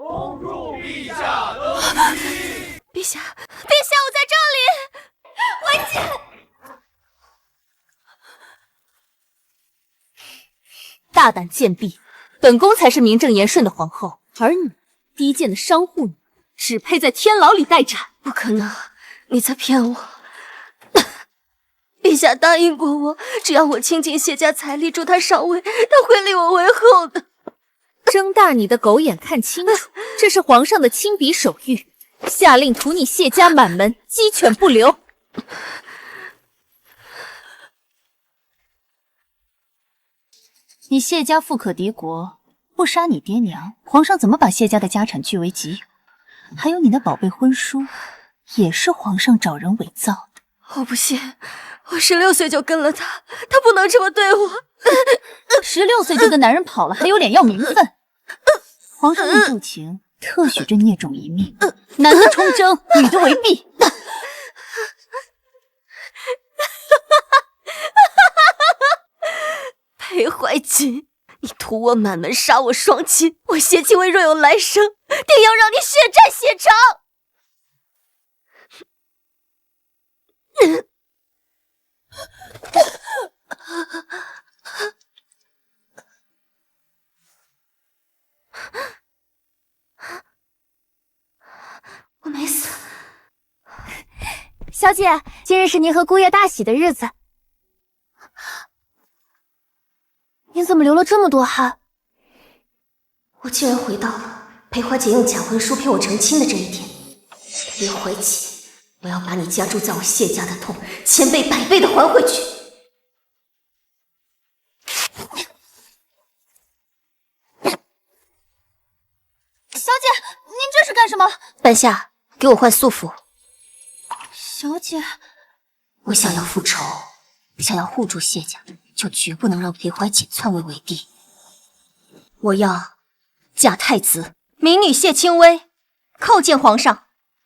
陛下，我在这里！文姬，大胆贱婢，本宫才是名正言顺的皇后，而你，低贱的商户女，只配在天牢里待斩。不可能，你在骗我！陛下答应过我，只要我倾尽谢家财力助他上位，他会立我为后的。睁大你的狗眼看清楚，这是皇上的亲笔手谕，下令屠你谢家满门，鸡犬不留。你谢家富可敌国，不杀你爹娘，皇上怎么把谢家的家产据为己有？还有你的宝贝婚书，也是皇上找人伪造的。我不信，我16岁就跟了他，他不能这么对我。16岁就跟男人跑了，还有脸要名分？皇上为救情，特许这孽种一命，男的充征，女的为婢。裴怀瑾，你屠我满门，杀我双亲，我谢庆微若有来生，定要让你血债血偿！我没死。小姐，今日是您和姑爷大喜的日子。你怎么流了这么多汗？我竟然回到了裴怀瑾用假婚书骗我成亲的这一天。裴怀瑾，我要把你加诸在我谢家的痛1000倍100倍的还回去。小姐，您这是干什么？半夏，给我换素服。小姐，我想要复仇，想要护住谢家，就绝不能让裴怀瑾篡位为帝。我要假太子，民女谢清微，叩见皇上。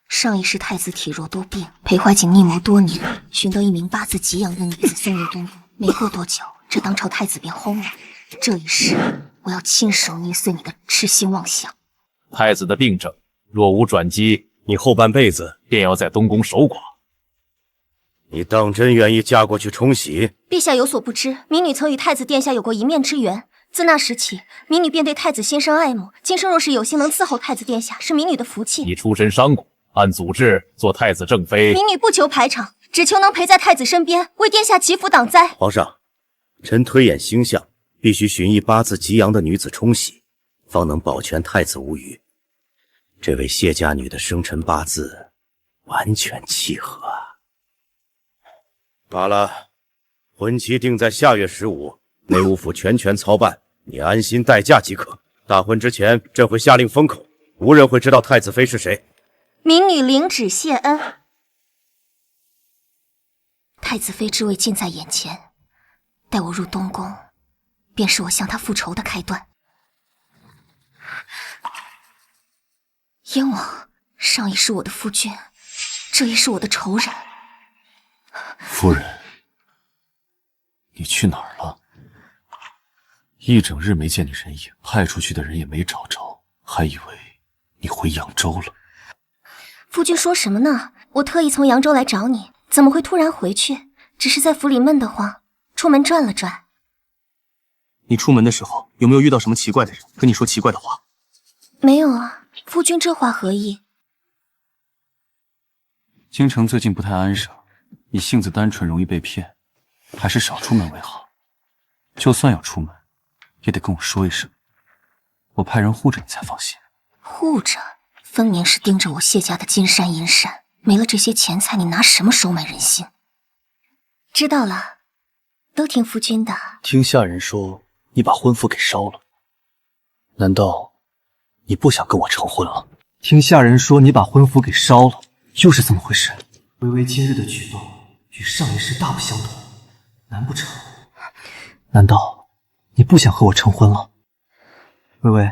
上一世太子体弱多病，裴怀瑾逆谋多年，寻得一名八字极阳的女子送入东宫。没过多久，这当朝太子便薨了。这一世，我要亲手捏碎你的痴心妄想。太子的病症若无转机，你后半辈子便要在东宫守寡。你当真愿意嫁过去冲喜？陛下有所不知，民女曾与太子殿下有过一面之缘。自那时起，民女便对太子心生爱慕。今生若是有幸能伺候太子殿下，是民女的福气。你出身商贾，按祖制做太子正妃。民女不求排场，只求能陪在太子身边，为殿下祈福挡灾。皇上，臣推演星象，必须寻一八字极阳的女子冲喜，方能保全太子无虞。这位谢家女的生辰八字完全契合啊！罢了，婚期定在下月15，内务府全权操办，你安心待嫁即可。大婚之前，朕会下令封口，无人会知道太子妃是谁。民女领旨谢恩。太子妃之位近在眼前，待我入东宫，便是我向她复仇的开端。燕王，上一是我的夫君，这一是我的仇人。夫人，你去哪儿了？一整日没见你人影，派出去的人也没找着，还以为你回扬州了。夫君说什么呢？我特意从扬州来找你，怎么会突然回去？只是在府里闷得慌，出门转了转。你出门的时候有没有遇到什么奇怪的人，跟你说奇怪的话？没有啊，夫君这话何意？京城最近不太安生，你性子单纯，容易被骗，还是少出门为好。就算要出门，也得跟我说一声，我派人护着你才放心。护着？分明是盯着我谢家的金山银山，没了这些钱财，你拿什么收买人心？知道了，都听夫君的。听下人说你把婚服给烧了，难道你不想跟我成婚了？听下人说你把婚服给烧了，又是怎么回事？微微今日的举动与上一世大不相同，难不成？难道你不想和我成婚了？微微，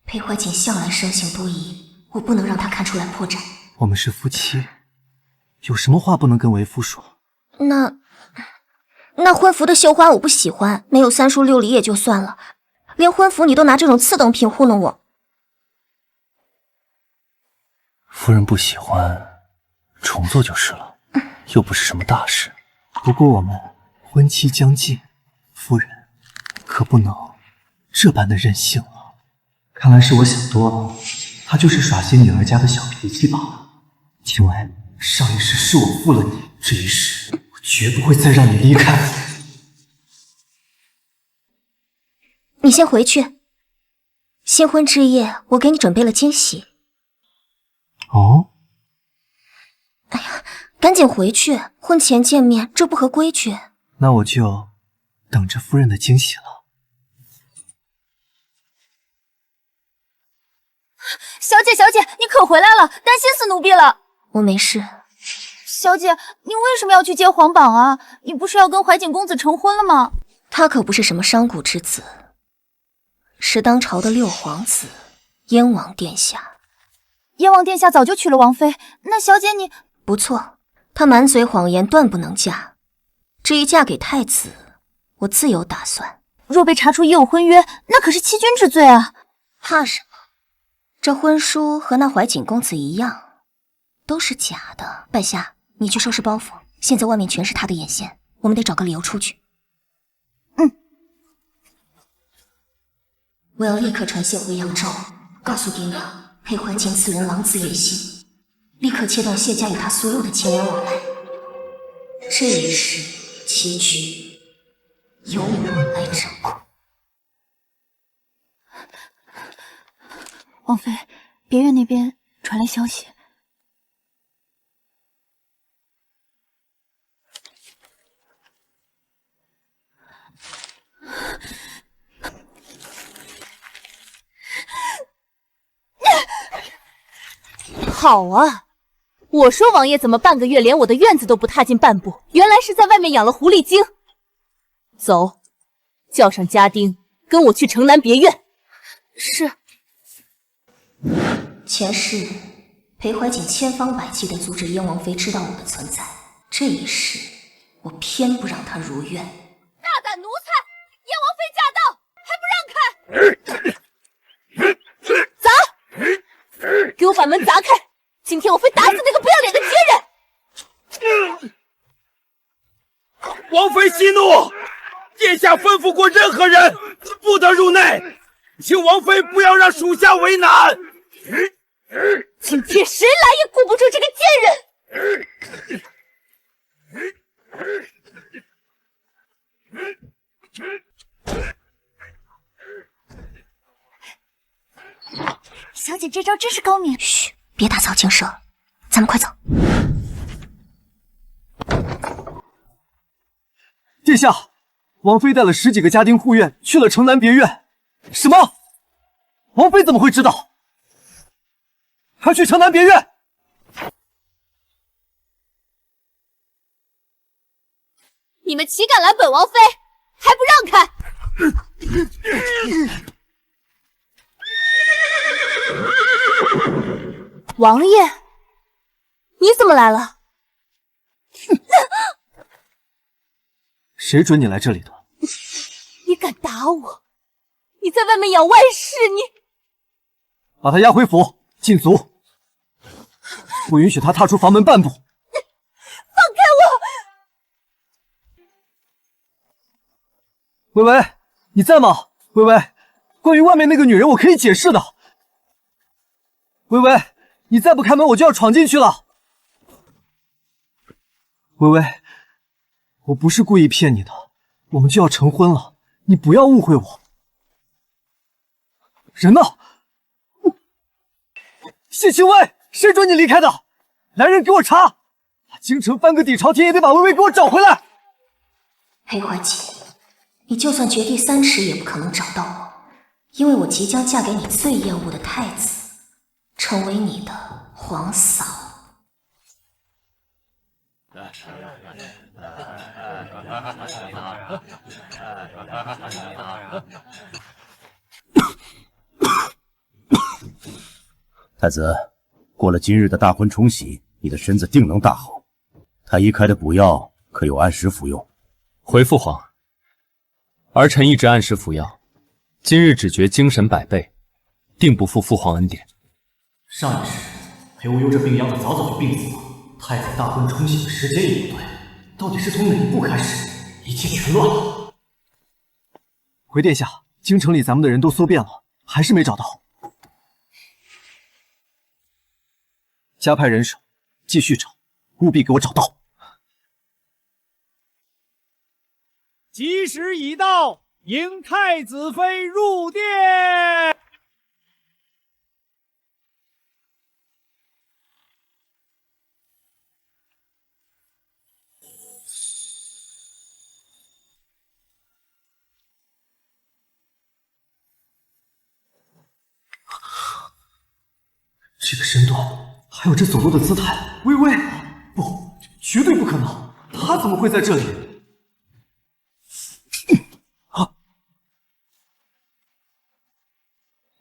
裴怀瑾向来生性多疑，我不能让他看出来破绽。我们是夫妻，有什么话不能跟为夫说？那婚服的绣花我不喜欢，没有3书6礼也就算了，连婚服你都拿这种次等品糊弄我。夫人不喜欢，重做就是了，又不是什么大事。不过我们婚期将近，夫人可不能这般的任性了。看来是我想多了，他就是耍些女儿家的小脾气罢了。青薇，上一世是我负了你，这一世我绝不会再让你离开。你先回去，新婚之夜我给你准备了惊喜。哦，哎呀，赶紧回去，婚前见面这不合规矩。那我就等着夫人的惊喜了。小姐，小姐，你可回来了，担心死奴婢了。我没事。小姐，你为什么要去接皇榜啊？你不是要跟怀瑾公子成婚了吗？他可不是什么商贾之子，是当朝的六皇子，燕王殿下。燕王殿下早就娶了王妃，那小姐你……不错，她满嘴谎言，断不能嫁。至于嫁给太子，我自有打算。若被查出已有婚约，那可是欺君之罪啊！怕什么？这婚书和那怀瑾公子一样，都是假的。半夏，你去收拾包袱，现在外面全是他的眼线，我们得找个理由出去。我要立刻传信回扬州，告诉爹娘裴怀瑾此人狼子野心，立刻切断谢家与他所有的钱粮往来。这一世棋局由我来掌控。王妃，别院那边传来消息。好啊！我说王爷怎么半个月连我的院子都不踏进半步，原来是在外面养了狐狸精。走，叫上家丁，跟我去城南别院。是。前世裴怀瑾千方百计地阻止燕王妃知道我的存在，这一世我偏不让她如愿。大胆奴才！燕王妃驾到，还不让开！砸！给我把门砸开！今天我非打死那个不要脸的奸人！王妃息怒，殿下吩咐过任何人不得入内，请王妃不要让属下为难。今天谁来也顾不住这个贱人！小姐这招真是高明。嘘，别打草惊蛇，咱们快走。殿下，王妃带了10几个家丁护院去了城南别院。什么？王妃怎么会知道？还去城南别院？你们岂敢拦本王妃？还不让开！王爷，你怎么来了？谁准你来这里的？你敢打我？你在外面养外室，你把他押回府，禁足，不允许他踏出房门半步。放开我！薇薇，你在吗？薇薇，关于外面那个女人，我可以解释的。薇薇，你再不开门，我就要闯进去了。薇薇，我不是故意骗你的，我们就要成婚了，你不要误会我。人呢？谢清薇，谁准你离开的？来人，给我查！京城翻个底朝天也得把薇薇给我找回来。裴怀瑾，你就算掘地3尺也不可能找到我，因为我即将嫁给你最厌恶的太子，成为你的皇嫂。太子，过了今日的大婚冲喜，你的身子定能大好。太医开的补药可有按时服用？回父皇，儿臣一直按时服药，今日只觉精神百倍，定不负父皇恩典。上一世陪无忧这病秧子早早就病死了，太子大婚冲喜的时间也不对，到底是从哪一步开始，一切全乱了。回殿下，京城里咱们的人都搜遍了，还是没找到。加派人手，继续找，务必给我找到。吉时已到，迎太子妃入殿。这个身段，还有这走路的姿态，微微，不，绝对不可能，他怎么会在这里？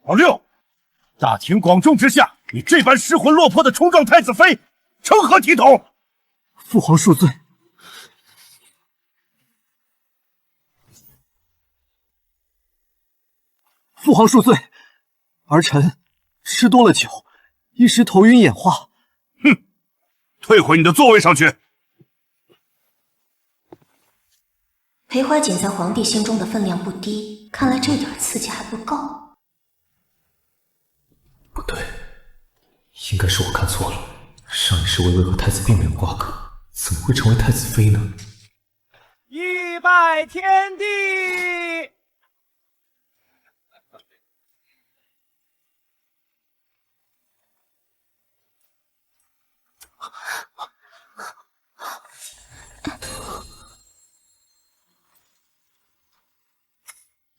王六，大庭广众之下，你这般失魂落魄的冲撞太子妃，成何体统？父皇恕罪。父皇恕罪，儿臣吃多了酒，一时头晕眼花。哼，退回你的座位上去。裴怀瑾在皇帝心中的分量不低，看来这点刺激还不够。不对，应该是我看错了。上一世微微和太子并没有瓜葛，怎么会成为太子妃呢？一拜天地。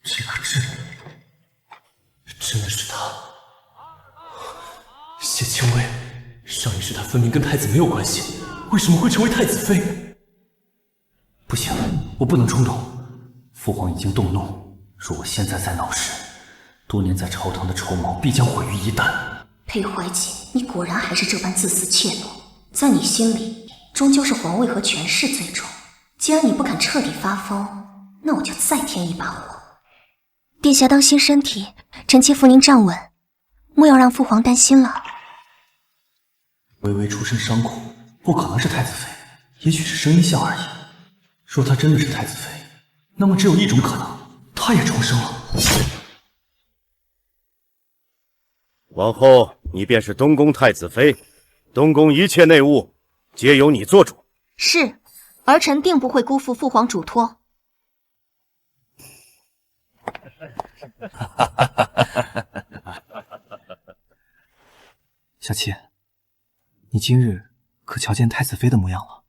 这个真的是他。谢清微，上一世他分明跟太子没有关系，为什么会成为太子妃？不行，我不能冲动。父皇已经动怒，若我现在再闹事，多年在朝堂的筹谋必将毁于一旦。裴怀瑾，你果然还是这般自私怯懦，在你心里，终究是皇位和权势最重。既然你不肯彻底发疯，那我就再添一把火。殿下当心身体，臣妾扶您站稳，莫要让父皇担心了。微微出身商贾，不可能是太子妃，也许是生一相而已。若她真的是太子妃，那么只有一种可能，她也重生了。往后你便是东宫太子妃，东宫一切内务皆由你做主。是，儿臣定不会辜负父皇嘱托。小妾，你今日可瞧见太子妃的模样了？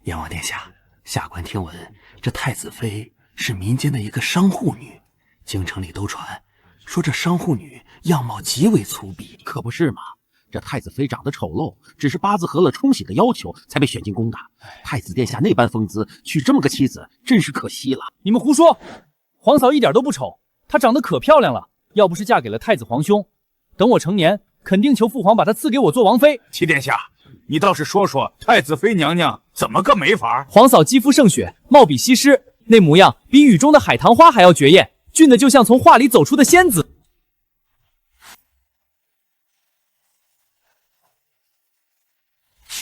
阎王殿下，下官听闻这太子妃是民间的一个商户女，京城里都传说这商户女样貌极为粗鄙。可不是嘛，这太子妃长得丑陋，只是八字合了冲喜的要求才被选进宫的。太子殿下那般风姿，娶这么个妻子真是可惜了。你们胡说，皇嫂一点都不丑，她长得可漂亮了，要不是嫁给了太子皇兄，等我成年，肯定求父皇把她赐给我做王妃。齐殿下，你倒是说说太子妃娘娘怎么个没法？皇嫂肌肤胜雪，貌比西施，那模样比雨中的海棠花还要绝艳，俊的就像从画里走出的仙子。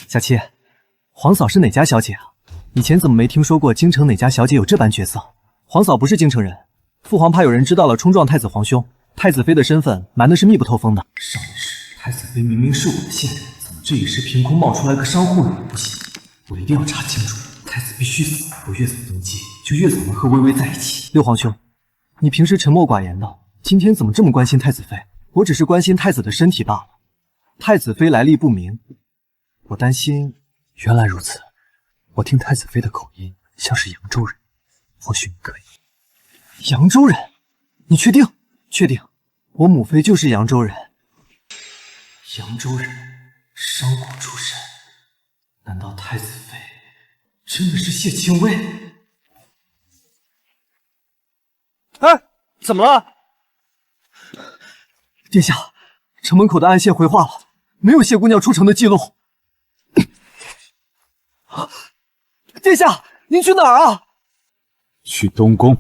小妾，皇嫂是哪家小姐啊？以前怎么没听说过京城哪家小姐有这般绝色？皇嫂不是京城人，父皇怕有人知道了冲撞太子皇兄，太子妃的身份瞒的是密不透风的。上一世太子妃明明是我的信人，怎么这一世凭空冒出来个商户女？不行，我一定要查清楚。太子必须死，我越早登基，就越早能和微微在一起。六皇兄，你平时沉默寡言的，今天怎么这么关心太子妃？我只是关心太子的身体罢了。太子妃来历不明，我担心。原来如此，我听太子妃的口音像是扬州人，或许你可以。扬州人？你确定？确定。我母妃就是扬州人。扬州人，商贾出身，难道太子妃真的是谢清微？哎，怎么了？殿下，城门口的暗线回话了，没有谢姑娘出城的记录。殿下，您去哪儿啊？去东宫。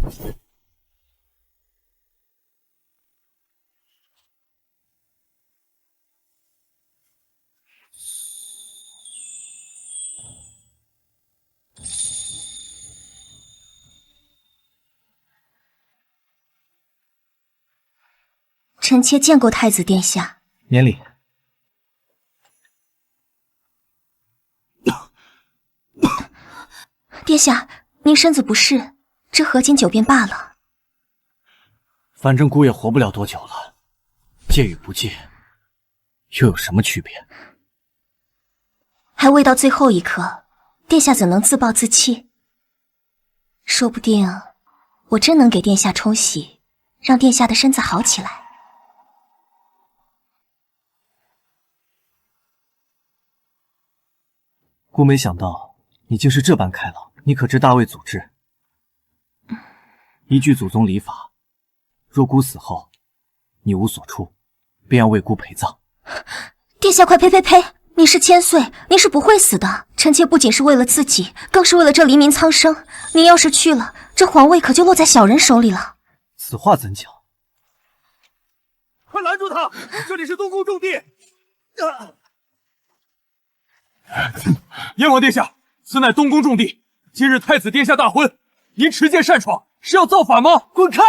臣妾见过太子殿下。免礼。殿下，您身子不适，这合卺酒便罢了。反正姑也活不了多久了，戒与不戒，又有什么区别？还未到最后一刻，殿下怎能自暴自弃？说不定我真能给殿下冲洗，让殿下的身子好起来。姑没想到你竟是这般开朗。你可知大魏祖制？依据祖宗礼法，若姑死后你无所出，便要为姑陪葬。殿下快呸呸呸！你是千岁，您是不会死的。臣妾不仅是为了自己，更是为了这黎民苍生。您要是去了，这皇位可就落在小人手里了。此话怎讲？快拦住他！这里是东宫重地。燕王殿下，此乃东宫重地，今日太子殿下大婚，您持剑擅闯，是要造反吗？滚开！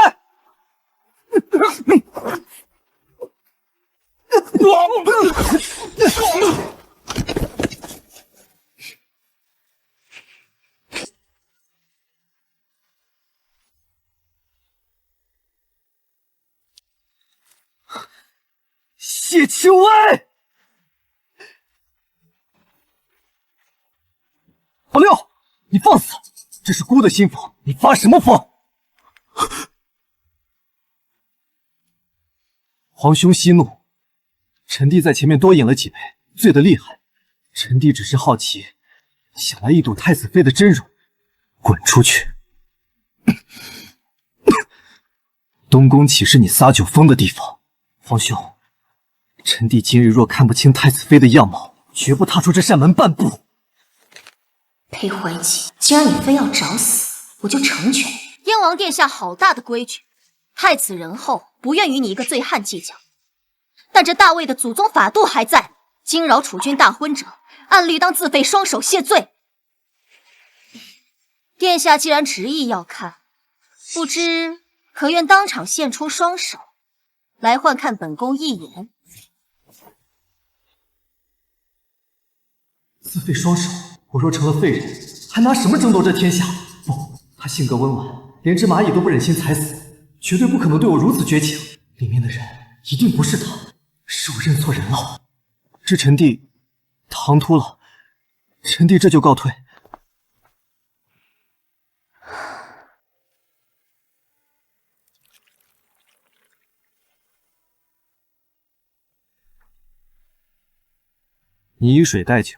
谢青薇，老六，你放肆！这是姑的心腹，你发什么疯？皇兄息怒，臣弟在前面多饮了几杯，醉得厉害。臣弟只是好奇，想来一睹太子妃的真容。滚出去！东宫岂是你撒酒疯的地方？皇兄，臣弟今日若看不清太子妃的样貌，绝不踏出这扇门半步。裴怀瑾，既然你非要找死，我就成全你。燕王殿下好大的规矩，太子仁厚，不愿与你一个醉汉计较。但这大魏的祖宗法度还在，惊扰储君大婚者，按律当自废双手谢罪。殿下既然执意要看，不知可愿当场献出双手，来换看本宫一眼？自废双手，我若成了废人，还拿什么争夺这天下？不，他性格温婉，连只蚂蚁都不忍心踩死，绝对不可能对我如此绝情。里面的人一定不是他，是我认错人了。这臣弟唐突了，臣弟这就告退。你以水代酒，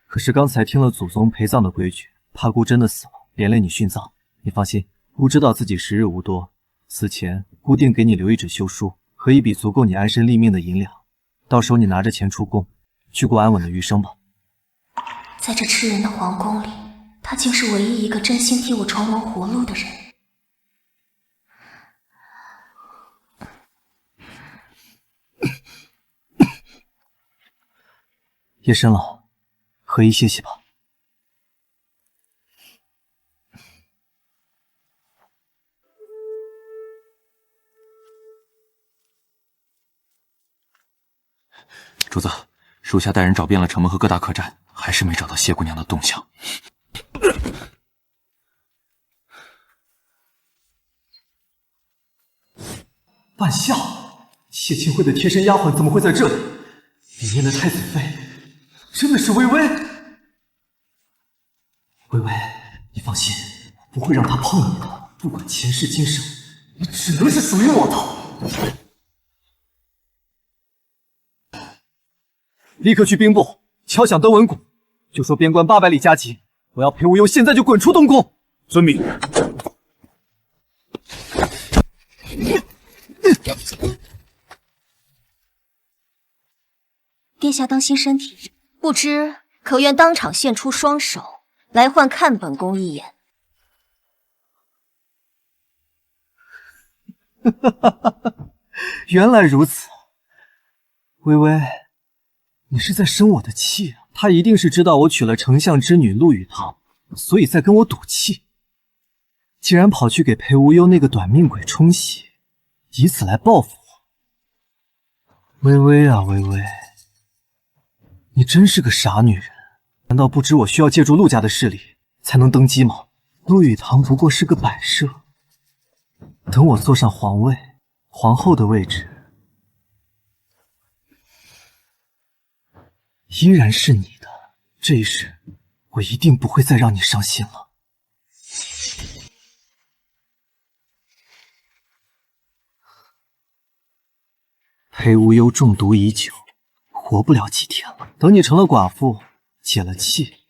可是刚才听了祖宗陪葬的规矩，怕姑真的死了，连累你殉葬。你放心，姑知道自己时日无多，死前姑定给你留一纸休书和一笔足够你安身立命的银两，到时候你拿着钱出宫，去过安稳的余生吧。在这吃人的皇宫里，他竟是唯一一个真心替我重谋活路的人。夜深了，合衣歇息吧。主子，属下带人找遍了城门和各大客栈，还是没找到谢姑娘的动向。半夏，谢清辉的贴身丫鬟怎么会在这里？里面的太子妃真的是微微？微微，你放心，我不会让她碰你的。不管前世今生，你只能是属于我的。立刻去兵部敲响登闻鼓，就说边关800里加急，我要裴无忧现在就滚出东宫。遵命。殿下当心身体，不知可愿当场献出双手，来换看本宫一眼？原来如此，微微，你是在生我的气啊！他一定是知道我娶了丞相之女陆羽堂，所以在跟我赌气。竟然跑去给裴无忧那个短命鬼冲洗，以此来报复我。微微啊，微微，你真是个傻女人，难道不知我需要借助陆家的势力才能登基吗？陆羽堂不过是个摆设，等我坐上皇位，皇后的位置依然是你的。这一世，我一定不会再让你伤心了。裴无忧中毒已久，活不了几天了。等你成了寡妇，解了气，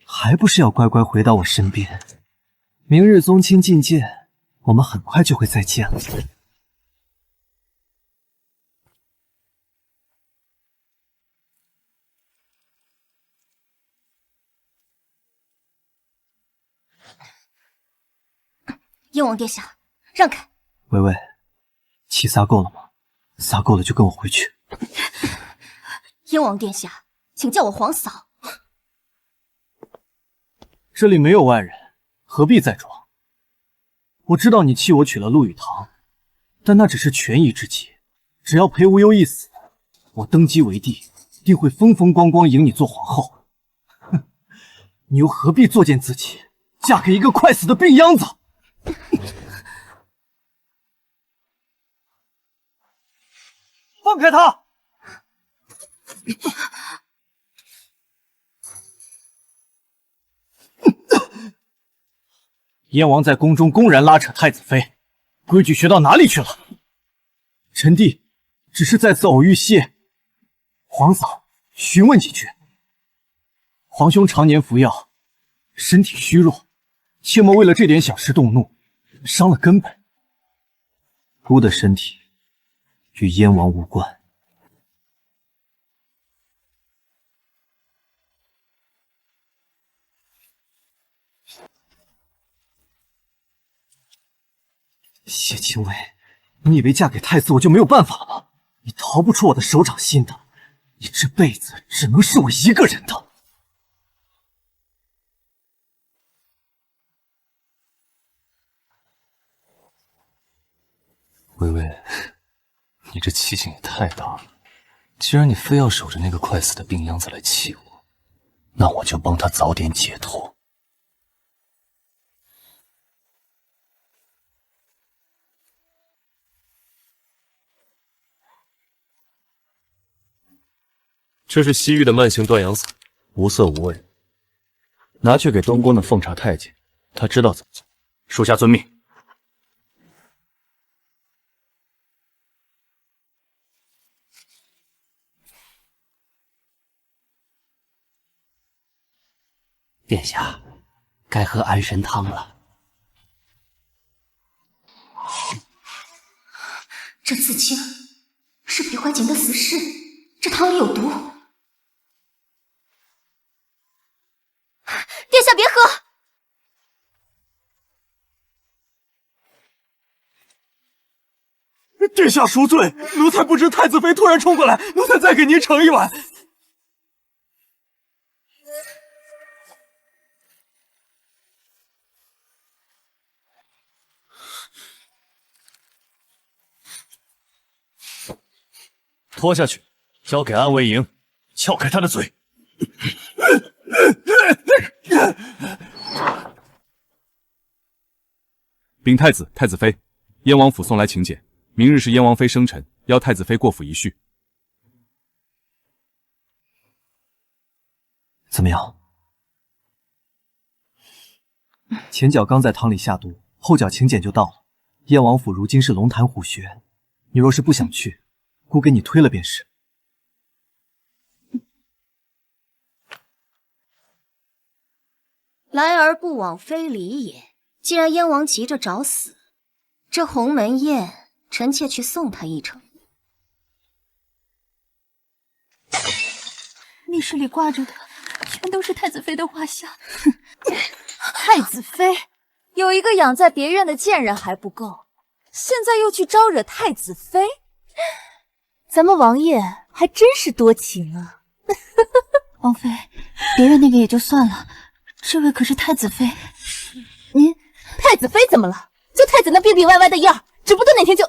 还不是要乖乖回到我身边？明日宗亲觐见，我们很快就会再见了。燕王殿下，让开！微微，气撒够了吗？撒够了就跟我回去。燕王殿下，请叫我皇嫂。这里没有外人，何必再装？我知道你气我娶了陆羽堂，但那只是权宜之计。只要裴无忧一死，我登基为帝，定会风风光光迎你做皇后。哼，你又何必作践自己，嫁给一个快死的病秧子？放开他！燕王在宫中公然拉扯太子妃，规矩学到哪里去了？臣弟只是在此偶遇谢皇嫂询问几句。皇兄常年服药，身体虚弱，切莫为了这点小事动怒，伤了根本。孤的身体与燕王无关。谢清微，你以为嫁给太子我就没有办法了吗？你逃不出我的手掌心的，你这辈子只能是我一个人的。微微，你这气性也太大了。既然你非要守着那个快死的病秧子来气我，那我就帮他早点解脱。这是西域的慢性断阳散，无色无味，拿去给东宫的奉茶太监，他知道怎么做。属下遵命。殿下，该喝安神汤了。这刺青是裴怀瑾的死尸，这汤里有毒。殿下别喝！殿下赎罪，奴才不知太子妃突然冲过来，奴才再给您盛一碗。拖下去，交给安维莹，撬开他的嘴。禀太子、太子妃，燕王府送来请柬，明日是燕王妃生辰，邀太子妃过府一叙。怎么样？前脚刚在汤里下毒，后脚请柬就到了。燕王府如今是龙潭虎穴，你若是不想去，姑给你推了便是。来而不往非礼也。既然燕王急着找死，这鸿门宴，臣妾去送他一程。密室里挂着的全都是太子妃的画像。太子妃有一个养在别院的贱人还不够，现在又去招惹太子妃，咱们王爷还真是多情啊。王妃，别人那个也就算了，这位可是太子妃。您太子妃怎么了？就太子那病病歪歪的样，指不定哪天就……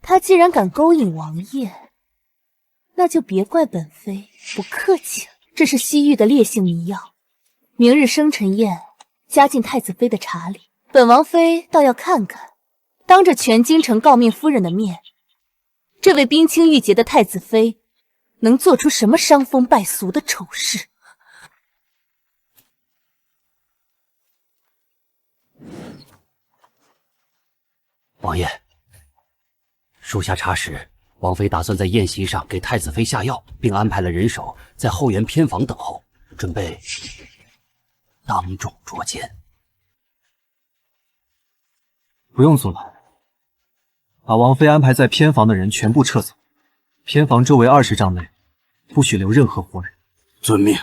他既然敢勾引王爷，那就别怪本妃不客气了。这是西域的烈性迷药，明日生辰宴加进太子妃的茶里。本王妃倒要看看，当着全京城诰命夫人的面，这位冰清玉洁的太子妃能做出什么伤风败俗的丑事。王爷，属下查实，王妃打算在宴席上给太子妃下药，并安排了人手在后园偏房等候，准备当众捉奸。不用阻拦，把王妃安排在偏房的人全部撤走，偏房周围20丈内不许留任何活人。遵命。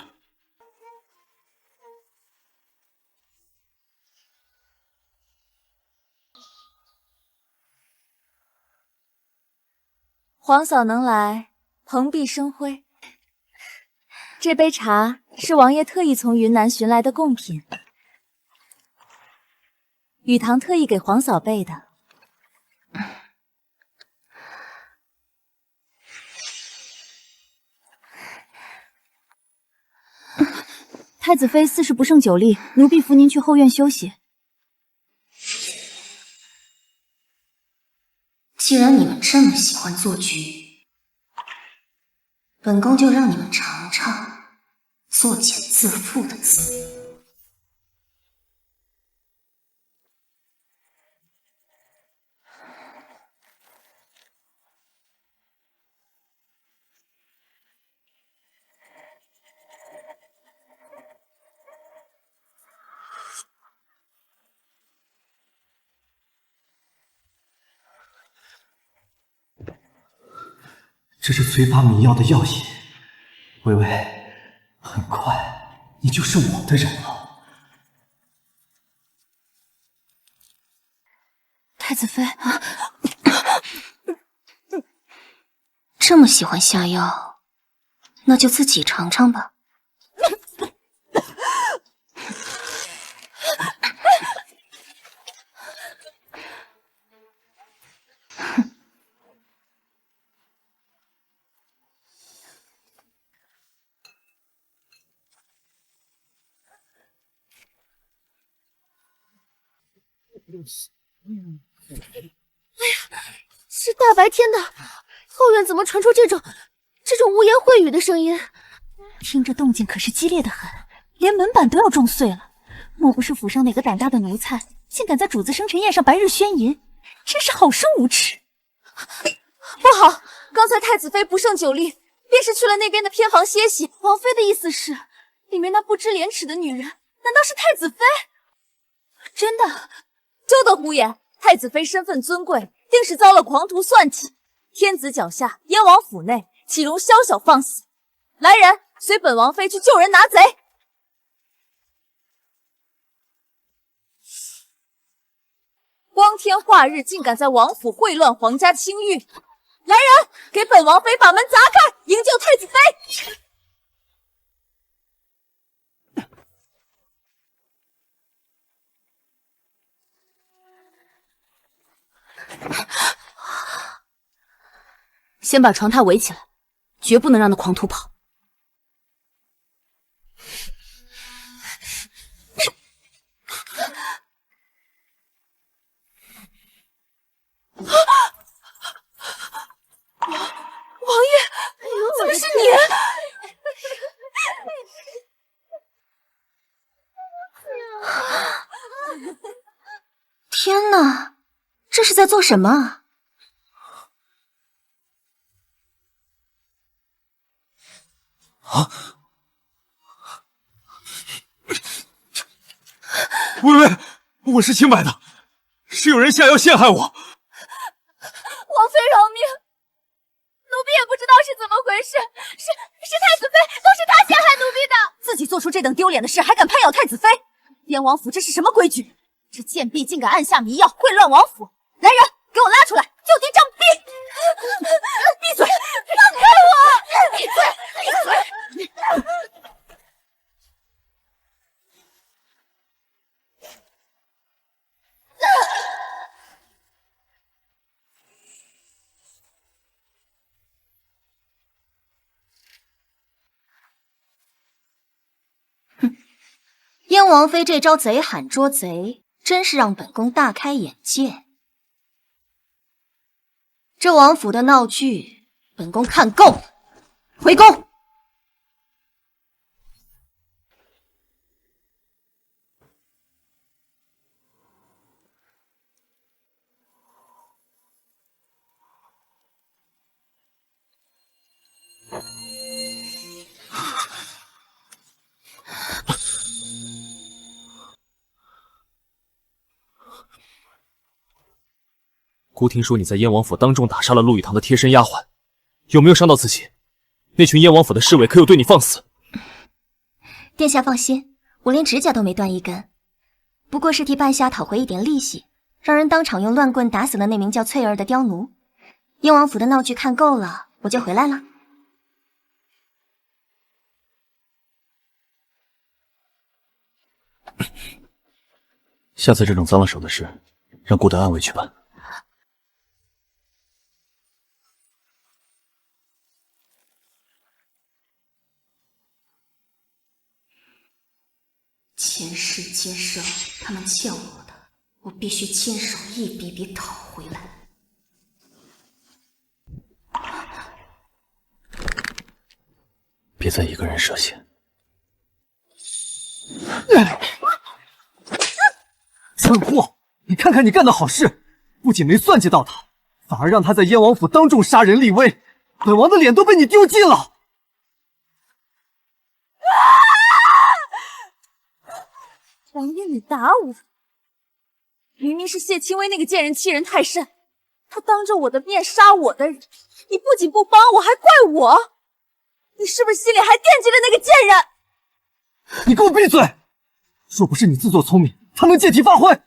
皇嫂能来，蓬荜生辉。这杯茶是王爷特意从云南寻来的贡品，雨堂特意给皇嫂备的。太子妃似是不胜酒力，奴婢扶您去后院休息。既然你们这么喜欢做局，本宫就让你们尝尝作茧自缚的滋味。这是催发迷药的药液，微微，很快你就是我的人了。太子妃，这么喜欢下药，那就自己尝尝吧。哎呀，是大白天的，后院怎么传出这种污言秽语的声音？听着动静可是激烈的很，连门板都要撞碎了。莫不是府上哪个胆大的奴才，竟敢在主子生辰宴上白日宣淫？真是好生无耻！不好，刚才太子妃不胜酒力，便是去了那边的偏房歇息。王妃的意思是，里面那不知廉耻的女人，难道是太子妃？真的？休得胡言！太子妃身份尊贵，定是遭了狂徒算计。天子脚下，燕王府内，岂容宵小放肆？来人，随本王妃去救人拿贼！光天化日，竟敢在王府秽乱皇家清誉！来人，给本王妃把门砸开，营救太子妃！先把床榻围起来，绝不能让那狂徒跑。王爷，怎么是你？天哪，这是在做什么啊？啊！微微，我是清白的，是有人下药陷害我。王妃饶命！奴婢也不知道是怎么回事，是太子妃，都是她陷害奴婢的。自己做出这等丢脸的事，还敢攀咬太子妃？燕王府这是什么规矩？这贱婢竟敢暗下迷药，混乱王府！来人，给我拉出来，就地杖毙！闭嘴！放开我！闭嘴！闭嘴！燕王妃这招贼喊捉贼，真是让本宫大开眼界。这王府的闹剧，本宫看够了，回宫。姑听说你在燕王府当众打杀了陆羽堂的贴身丫鬟，有没有伤到自己？那群燕王府的侍卫可有对你放肆？殿下放心，我连指甲都没断一根，不过是替半夏讨回一点利息，让人当场用乱棍打死了那名叫翠儿的刁奴。燕王府的闹剧看够了，我就回来了。下次这种脏了手的事，让顾德安卫去办。前世今生，他们欠我的，我必须亲手一笔笔讨回来。别再一个人涉险。蠢货！你看看你干的好事，不仅没算计到他，反而让他在燕王府当众杀人立威，本王的脸都被你丢尽了。王爷，你打我！明明是谢清微那个贱人欺人太甚，他当着我的面杀我的人，你不仅不帮我，还怪我，你是不是心里还惦记着那个贱人？你给我闭嘴！若不是你自作聪明，他能借题发挥。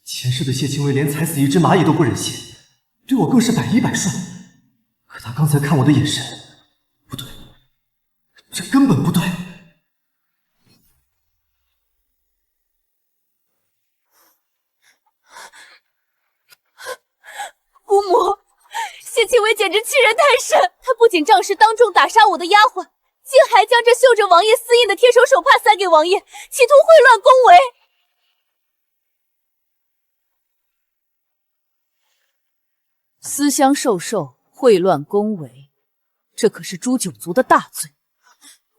前世的谢清微连踩死一只蚂蚁都不忍心，对我更是百依百顺。可他刚才看我的眼神，不对，这根本不对。姑母，谢清微简直欺人太甚，他不仅仗势当众打杀我的丫鬟，竟还将这绣着王爷私印的贴手手帕塞给王爷，企图秽乱宫闱。私相授受，秽乱宫闱，这可是诛九族的大罪。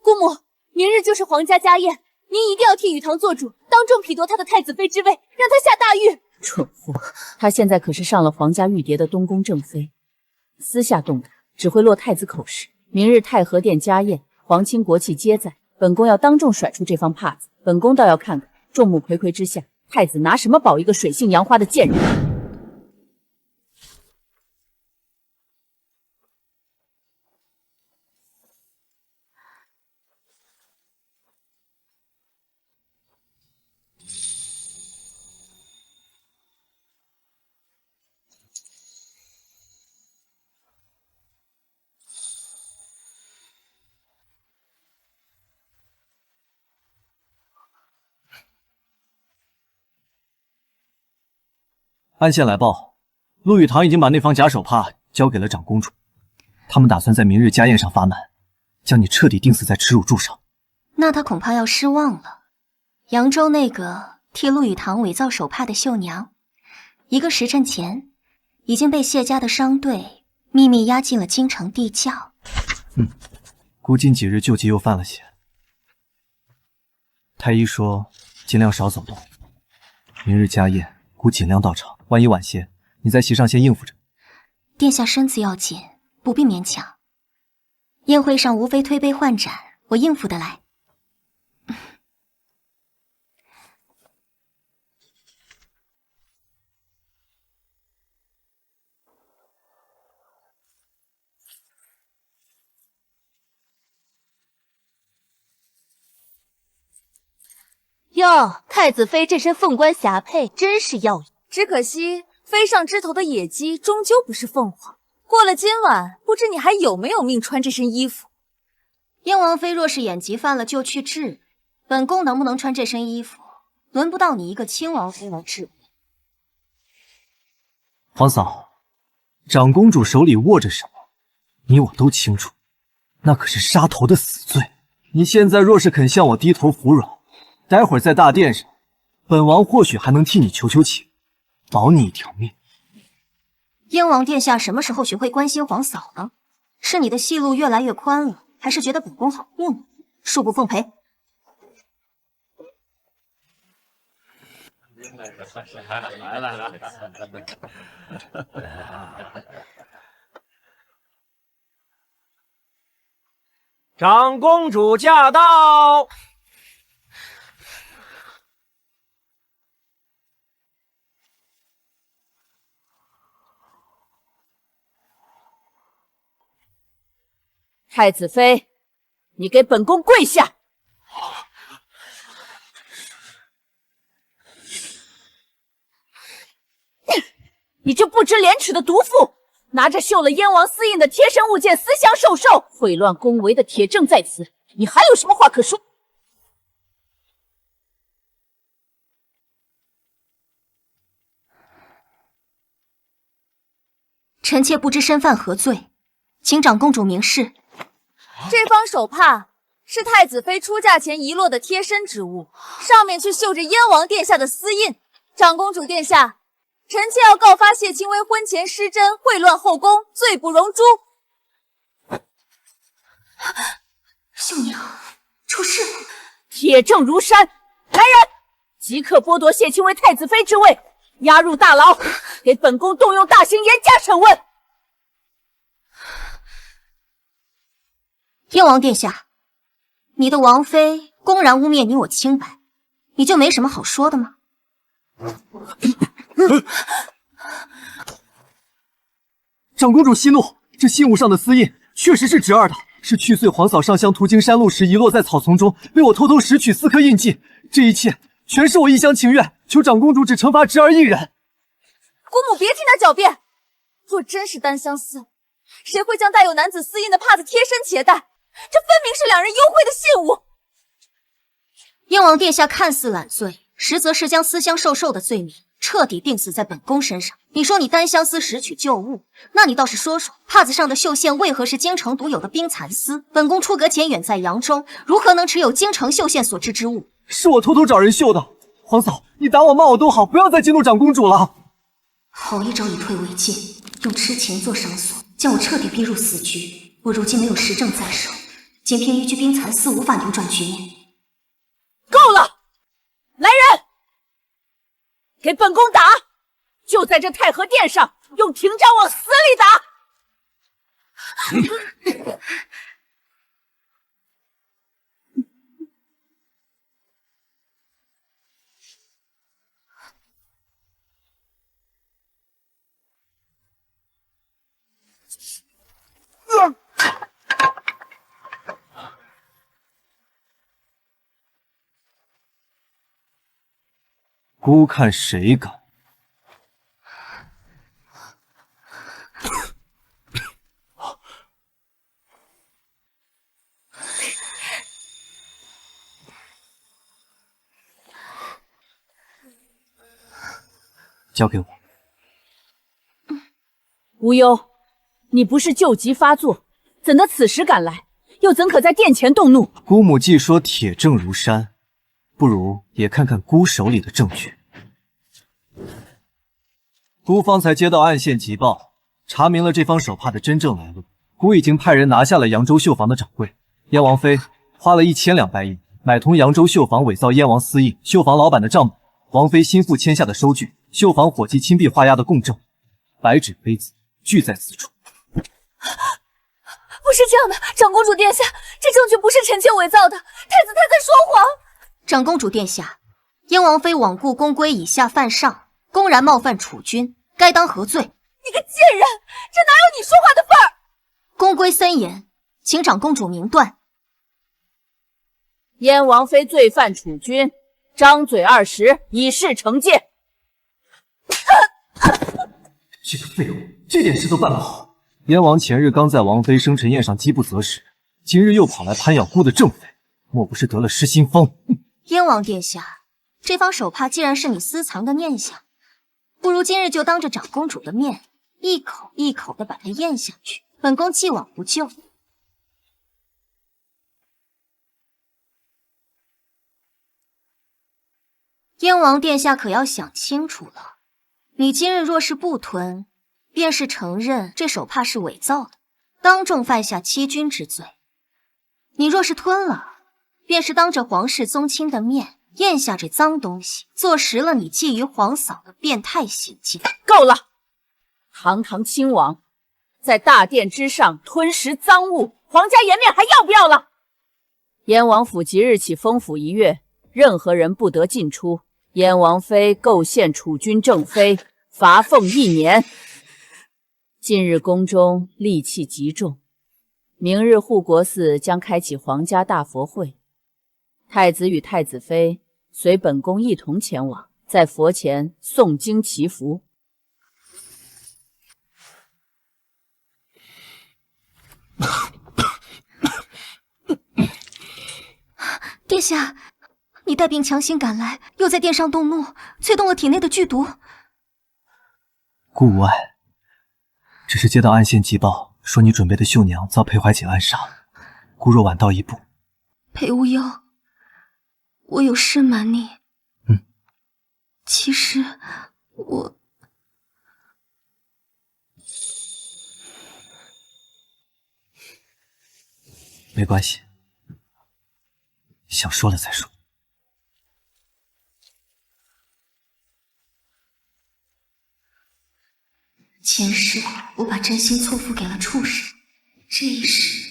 姑母，明日就是皇家家宴，您一定要替雨堂做主，当众匹夺他的太子妃之位，让他下大狱。蠢货，他现在可是上了皇家御蝶的东宫正妃，私下动他只会落太子口实。明日太和殿家宴，皇亲国戚皆在，本宫要当众甩出这方帕子。本宫倒要看看众目睽睽之下，太子拿什么保一个水性杨花的贱人。安县来报，陆羽堂已经把那方假手帕交给了长公主，他们打算在明日家宴上发难，将你彻底钉死在耻辱柱上。那他恐怕要失望了。扬州那个替陆羽堂伪造手帕的绣娘，一个时辰前已经被谢家的商队秘密押进了京城地窖。估今几日旧疾又犯了些。太医说尽量少走动，明日家宴姑尽量到场，万一晚些，你在席上先应付着。殿下身子要紧，不必勉强。宴会上无非推杯换盏，我应付得来。哟，太子妃这身凤冠霞帔真是耀眼，只可惜飞上枝头的野鸡终究不是凤凰。过了今晚，不知你还有没有命穿这身衣服？燕王妃若是眼疾犯了，就去治。本宫能不能穿这身衣服，轮不到你一个亲王妃来治。皇嫂，长公主手里握着什么，你我都清楚，那可是杀头的死罪。你现在若是肯向我低头服软，待会儿在大殿上，本王或许还能替你求求情，保你一条命。燕王殿下什么时候学会关心皇嫂了？是你的戏路越来越宽了，还是觉得本宫好糊弄？恕不奉陪。来，长公主驾到！太子妃，你给本宫跪下！你这不知廉耻的毒妇，拿着绣了燕王私印的贴身物件私相授受，毁乱宫闱的铁证在此，你还有什么话可说？臣妾不知身犯何罪，请长公主明示。这方手帕是太子妃出嫁前遗落的贴身之物，上面却绣着燕王殿下的私印。长公主殿下，臣妾要告发谢清微婚前失贞，秽乱后宫，罪不容诛。秀娘，出事了！铁证如山，来人，即刻剥夺谢清微太子妃之位，押入大牢，给本宫动用大刑严加审问。燕王殿下，你的王妃公然污蔑你我清白，你就没什么好说的吗？长公主息怒，这信物上的私印确实是侄儿的，是去岁皇嫂上香途经山路时遗落在草丛中，被我偷偷拾取4颗印记。这一切全是我一厢情愿，求长公主只惩罚侄儿一人。姑母别替他狡辩，若真是单相思，谁会将带有男子私印的帕子贴身携带？这分明是两人幽会的信物。燕王殿下看似揽罪，实则是将私相授受的罪名彻底定死在本宫身上。你说你单相思拾取旧物，那你倒是说说，帕子上的绣线为何是京城独有的冰蚕丝？本宫出阁前远在扬州，如何能持有京城绣线所制之物？是我偷偷找人绣的。皇嫂，你打我骂我都好，不要再激怒长公主了。好一招以退为进，用痴情做绳索，将我彻底逼入死局。我如今没有实证在手，仅凭一具冰蚕丝无法扭转局面。够了！来人，给本宫打！就在这太和殿上，用廷杖往死里打！姑看谁敢！交给我。无忧，你不是旧疾发作，怎得此时赶来？又怎可在殿前动怒？姑母既说铁证如山，不如也看看姑手里的证据。姑方才接到暗线急报，查明了这方手帕的真正来路。姑已经派人拿下了扬州绣坊的掌柜。燕王妃花了1000两白银，买通扬州绣坊伪造燕王私印，绣坊老板的账本，王妃心腹签下的收据，绣坊伙计亲笔画押的供证，白纸黑字俱在此处。不是这样的，长公主殿下，这证据不是臣妾伪造的，太子他在说谎。长公主殿下，燕王妃罔顾宫规以下犯上，公然冒犯储君，该当何罪？你个贱人，这哪有你说话的份儿？宫规森严，请长公主明断。燕王妃罪犯储君，张嘴20，以示惩戒。这个废物，这点事都办不好，燕王前日刚在王妃生辰宴上饥不择食，今日又跑来攀咬姑的正妃，莫不是得了失心疯？燕王殿下，这方手帕既然是你私藏的念想，不如今日就当着长公主的面，一口一口的把它咽下去，本宫既往不咎。燕王殿下可要想清楚了，你今日若是不吞，便是承认这手帕是伪造的，当众犯下欺君之罪；你若是吞了，便是当着皇室宗亲的面咽下这脏东西，坐实了你觊觎皇嫂的变态行径。够了！堂堂亲王在大殿之上吞食赃物，皇家颜面还要不要了？燕王府即日起封府1月，任何人不得进出。燕王妃构陷储君正妃，罚俸1年。近日宫中戾气极重，明日护国寺将开启皇家大佛会，太子与太子妃随本宫一同前往，在佛前诵经祈福。殿下，你带病强行赶来，又在殿上动怒，催动了体内的剧毒。姑无碍，只是接到暗线急报，说你准备的绣娘遭裴怀瑾暗杀，姑若晚到一步。裴无忧，我有事瞒你。其实我……没关系，想说了再说。前世我把真心错付给了畜生，这一世……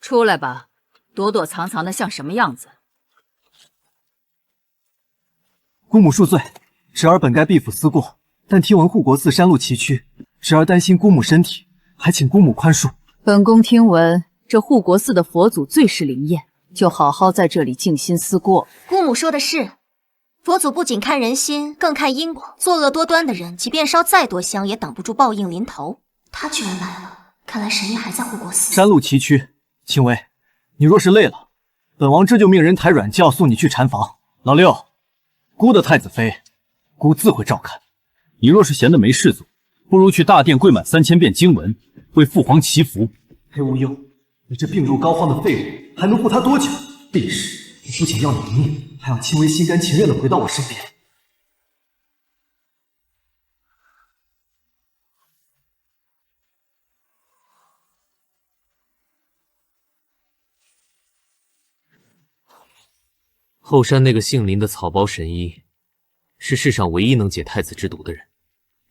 出来吧，躲躲藏藏的像什么样子？姑母恕罪，侄儿本该避府思过，但听闻护国寺山路崎岖，侄儿担心姑母身体，还请姑母宽恕。本宫听闻这护国寺的佛祖最是灵验，就好好在这里静心思过。姑母说的是，佛祖不仅看人心，更看因果。作恶多端的人，即便烧再多香，也挡不住报应临头。他居然来了，看来神医还在护国寺。山路崎岖，青薇，你若是累了，本王这就命人抬软轿送你去禅房。老六，姑的太子妃，姑自会照看。你若是闲得没事做，不如去大殿跪满3000遍经文，为父皇祈福。裴无忧，你这病入膏肓的废物，还能护他多久？这时，我不仅要你的命，还要青薇心甘情愿地回到我身边。后山那个姓林的草包神医，是世上唯一能解太子之毒的人。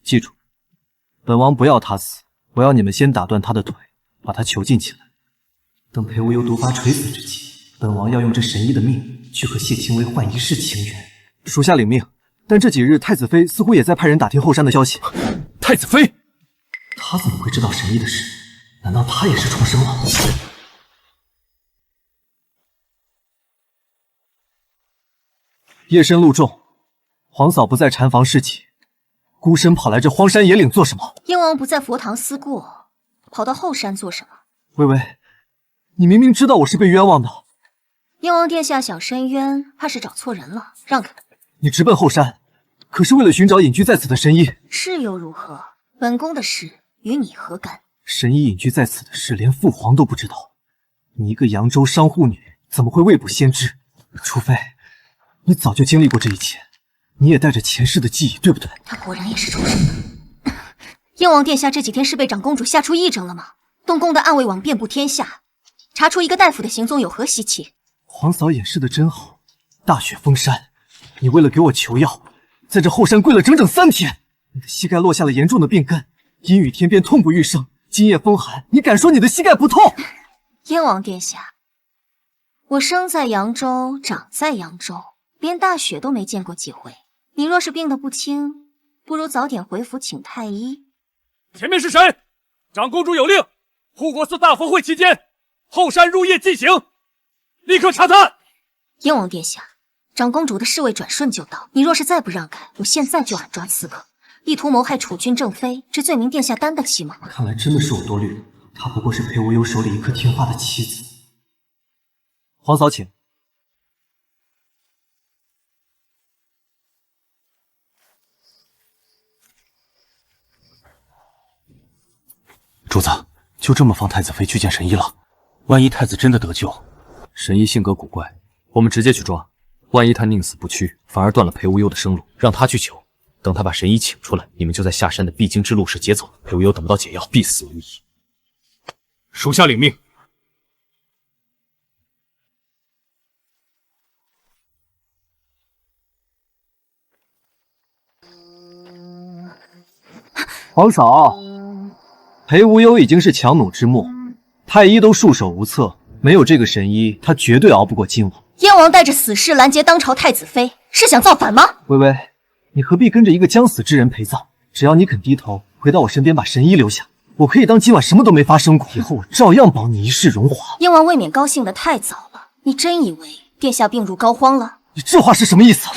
记住，本王不要他死，我要你们先打断他的腿，把他囚禁起来。等裴无忧毒发垂死之际，本王要用这神医的命去和谢青薇换一世情缘。属下领命。但这几日太子妃似乎也在派人打听后山的消息。太子妃，她怎么会知道神医的事？难道她也是重生了？夜深路重，皇嫂不在禅房侍寝，孤身跑来这荒山野岭做什么？燕王不在佛堂思过，跑到后山做什么？微微，你明明知道我是被冤枉的。燕王殿下想申冤，怕是找错人了，让开。你直奔后山，可是为了寻找隐居在此的神医。是又如何？本宫的事与你何干？神医隐居在此的事，连父皇都不知道。你一个扬州商户女，怎么会未卜先知？除非你早就经历过这一切，你也带着前世的记忆，对不对？他果然也是重生的。燕王殿下这几天是被长公主吓出癔症了吗？东宫的暗卫网遍布天下，查出一个大夫的行踪有何稀奇？皇嫂掩饰的真好。大雪封山，你为了给我求药，在这后山跪了整整3天。你的膝盖落下了严重的病根，阴雨天便痛不欲生，今夜风寒，你敢说你的膝盖不痛？燕王殿下，我生在扬州，长在扬州，连大雪都没见过几回。你若是病得不轻，不如早点回府请太医。前面是谁？长公主有令，护国寺大佛会期间，后山入夜进行，立刻查探。燕王殿下，长公主的侍卫转瞬就到，你若是再不让开，我现在就暗抓刺客，意图谋害储君正妃，这罪名殿下担得起吗？看来真的是我多虑了，她不过是裴无忧手里一颗听话的棋子。皇嫂请。主子，就这么放太子妃去见神医了？万一太子真的得救？神医性格古怪，我们直接去抓，万一他宁死不屈，反而断了裴无忧的生路，让他去求。等他把神医请出来，你们就在下山的必经之路时劫走，裴无忧等不到解药，必死无疑。属下领命。皇嫂，裴无忧已经是强弩之末，太医都束手无策，没有这个神医，他绝对熬不过今晚。燕王带着死士拦截当朝太子妃，是想造反吗？微微，你何必跟着一个将死之人陪葬？只要你肯低头，回到我身边，把神医留下，我可以当今晚什么都没发生过，以后我照样保你一世荣华。燕王未免高兴得太早了，你真以为殿下病入膏肓了？你这话是什么意思？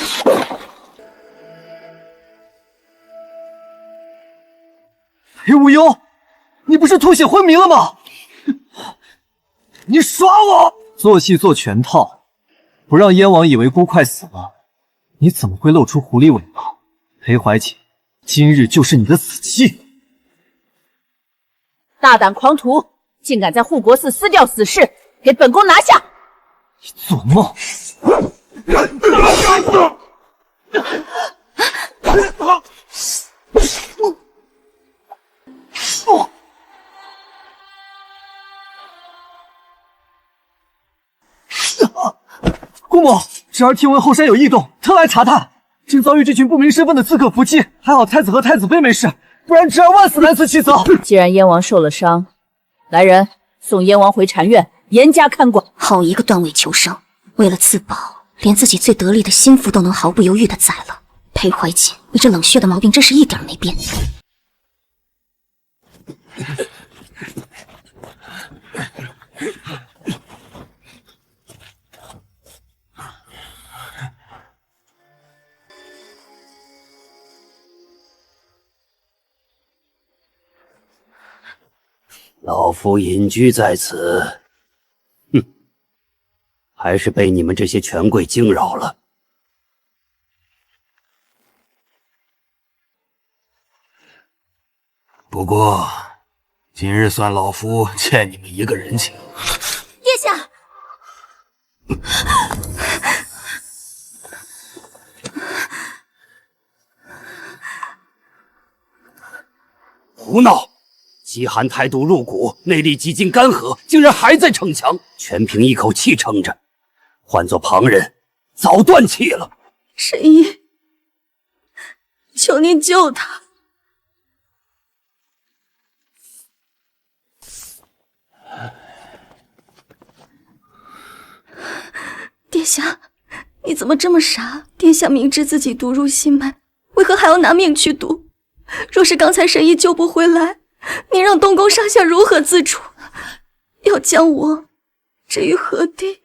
裴无忧，你不是吐血昏迷了吗？你耍我！做戏做全套，不让燕王以为姑快死了，你怎么会露出狐狸尾巴？裴怀瑾，今日就是你的死期！大胆狂徒，竟敢在护国寺撕掉死士，给本宫拿下！你做梦！姑母，侄儿听闻后山有异动，特来查探，竟遭遇这群不明身份的刺客伏击。还好太子和太子妃没事，不然侄儿万死难辞其责。既然燕王受了伤，来人，送燕王回禅院，严加看管。好一个断尾求生，为了自保，连自己最得力的心腹都能毫不犹豫地宰了。裴怀瑾，你这冷血的毛病真是一点没变。老夫隐居在此，哼，还是被你们这些权贵惊扰了。不过，今日算老夫欠你们一个人情。殿下，胡闹！饥寒太毒入骨，内力几近干涸，竟然还在逞强，全凭一口气撑着。换做旁人，早断气了。神医，求您救他！殿下，你怎么这么傻？殿下明知自己毒入心脉，为何还要拿命去赌？若是刚才神医救不回来，您让东宫上下如何自处？要将我置于何地？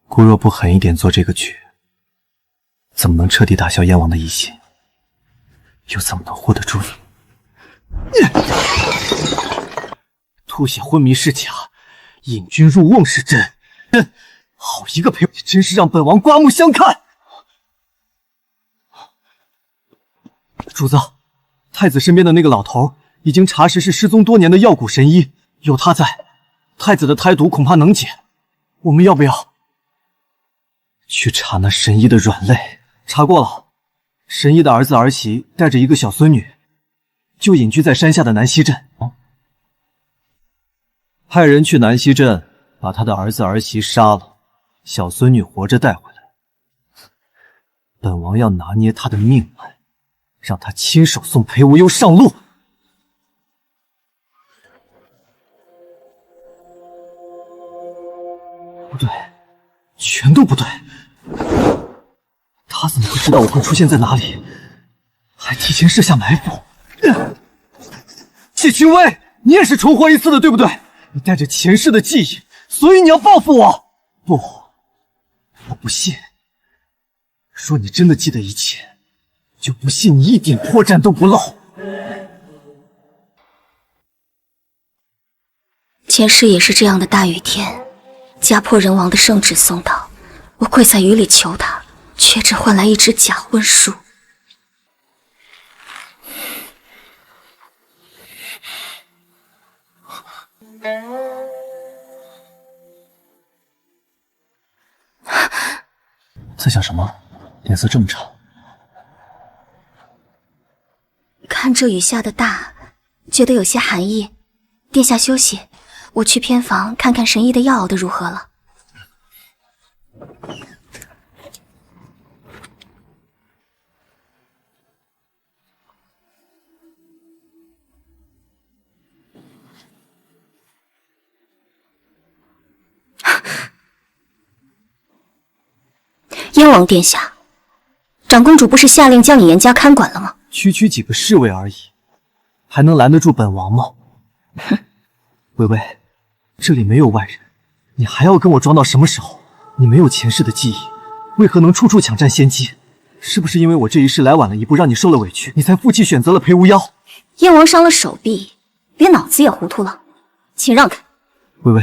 姑若不狠一点做这个局，怎么能彻底打消燕王的疑心？又怎么能护得住你？吐血昏迷是假，引君入瓮是真。好一个裴，真是让本王刮目相看！主子，太子身边的那个老头已经查实是失踪多年的药蛊神医，有他在，太子的胎毒恐怕能解。我们要不要去查那神医的软肋？查过了，神医的儿子儿媳带着一个小孙女，就隐居在山下的南溪镇。派人去南溪镇把他的儿子儿媳杀了，小孙女活着带回来。本王要拿捏他的命脉，让他亲手送裴无忧上路。不对，全都不对。他怎么会知道我会出现在哪里，还提前设下埋伏？谢清微，你也是重活一次的，对不对？你带着前世的记忆，所以你要报复我？不，我不信。说你真的记得一切，就不信你一点破绽都不露。前世也是这样的大雨天，家破人亡的圣旨送到，我跪在雨里求他，却只换来一只假婚书。在想什么？脸色这么差。看这雨下的大，觉得有些寒意。殿下休息，我去偏房看看神医的药熬得如何了。燕王殿下，长公主不是下令将你严加看管了吗？区区几个侍卫而已，还能拦得住本王吗？哼，微微，这里没有外人，你还要跟我装到什么时候？你没有前世的记忆，为何能处处抢占先机？是不是因为我这一世来晚了一步，让你受了委屈，你才负气选择了裴无妖？燕王伤了手臂，连脑子也糊涂了，请让开。微微，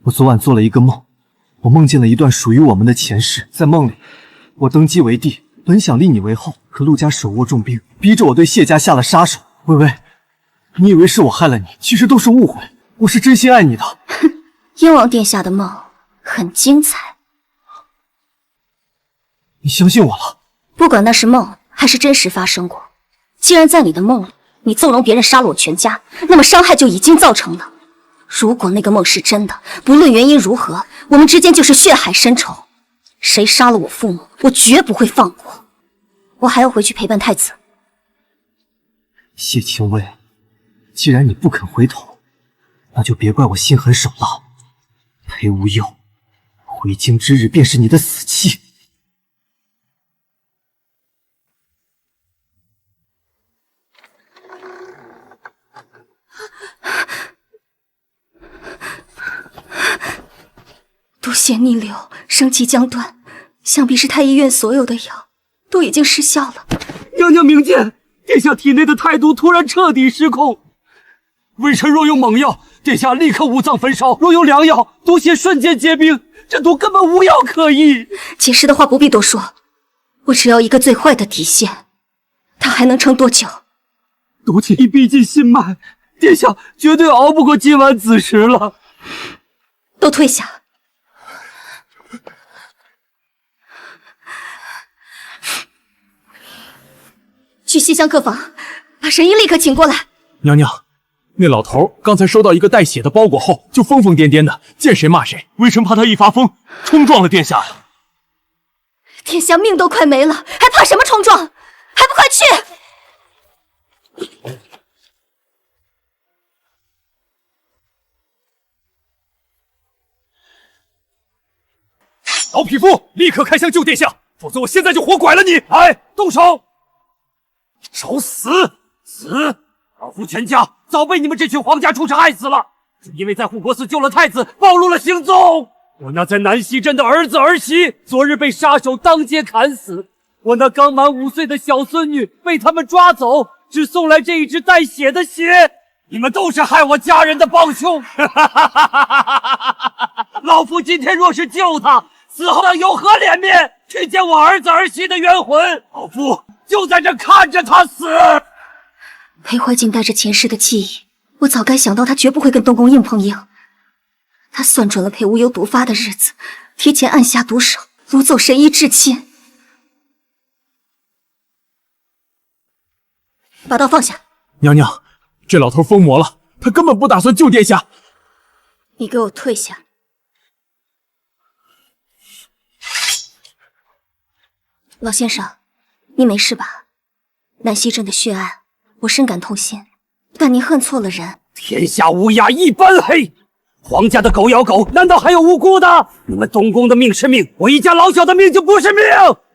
我昨晚做了一个梦，我梦见了一段属于我们的前世。在梦里，我登基为帝，本想立你为后，可陆家手握重兵，逼着我对谢家下了杀手。微微，你以为是我害了你，其实都是误会，我是真心爱你的。哼，燕王殿下的梦很精彩，你相信我了？不管那是梦还是真实发生过，既然在你的梦里，你纵容别人杀了我全家，那么伤害就已经造成了。如果那个梦是真的，不论原因如何，我们之间就是血海深仇。谁杀了我父母，我绝不会放过。我还要回去陪伴太子。谢清微，既然你不肯回头，那就别怪我心狠手辣。裴无忧，回京之日便是你的死期。毒血逆流，生气将断，想必是太医院所有的药都已经失效了。娘娘明鉴，殿下体内的太毒突然彻底失控。微臣若用猛药，殿下立刻五脏焚烧；若用良药，毒血瞬间结冰。这毒根本无药可医。解释的话不必多说，我只要一个最坏的底线，他还能撑多久？毒气已逼近心脉，殿下绝对熬不过今晚子时了。都退下。去西厢客房，把神医立刻请过来。娘娘，那老头刚才收到一个带血的包裹后，就疯疯癫癫的，见谁骂谁。微臣怕他一发疯，冲撞了殿下呀！殿下命都快没了，还怕什么冲撞？还不快去！老匹夫，立刻开枪救殿下，否则我现在就活拐了你！来，动手！找死！死！老夫全家早被你们这群皇家畜生害死了，只因为在护国寺救了太子，暴露了行踪。我那在南溪镇的儿子儿媳，昨日被杀手当街砍死；我那刚满5岁的小孙女被他们抓走，只送来这一只带血的鞋。你们都是害我家人的帮凶！老夫今天若是救他，死后有何脸面去见我儿子儿媳的冤魂？老夫就在这看着他死。裴怀瑾带着前世的记忆，我早该想到他绝不会跟东宫硬碰硬。他算准了裴无忧毒发的日子，提前按下毒手，掳走神医至亲。把刀放下。娘娘，这老头疯魔了，他根本不打算救殿下。你给我退下。老先生，你没事吧？南溪镇的血案，我深感痛心，但您恨错了人。天下乌鸦一般黑，皇家的狗咬狗，难道还有无辜的？你们东宫的命是命，我一家老小的命就不是命。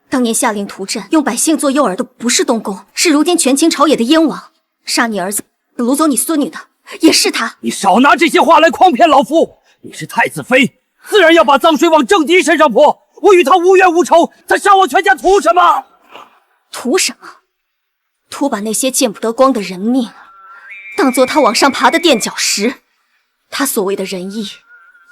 当年下令屠镇，用百姓做诱饵的不是东宫，是如今权倾朝野的燕王。杀你儿子、掳走你孙女的也是他。你少拿这些话来诓骗老夫！你是太子妃，自然要把脏水往正敌身上泼。我与他无冤无仇，他杀我全家图什么？图什么？图把那些见不得光的人命当做他往上爬的垫脚石。他所谓的仁义，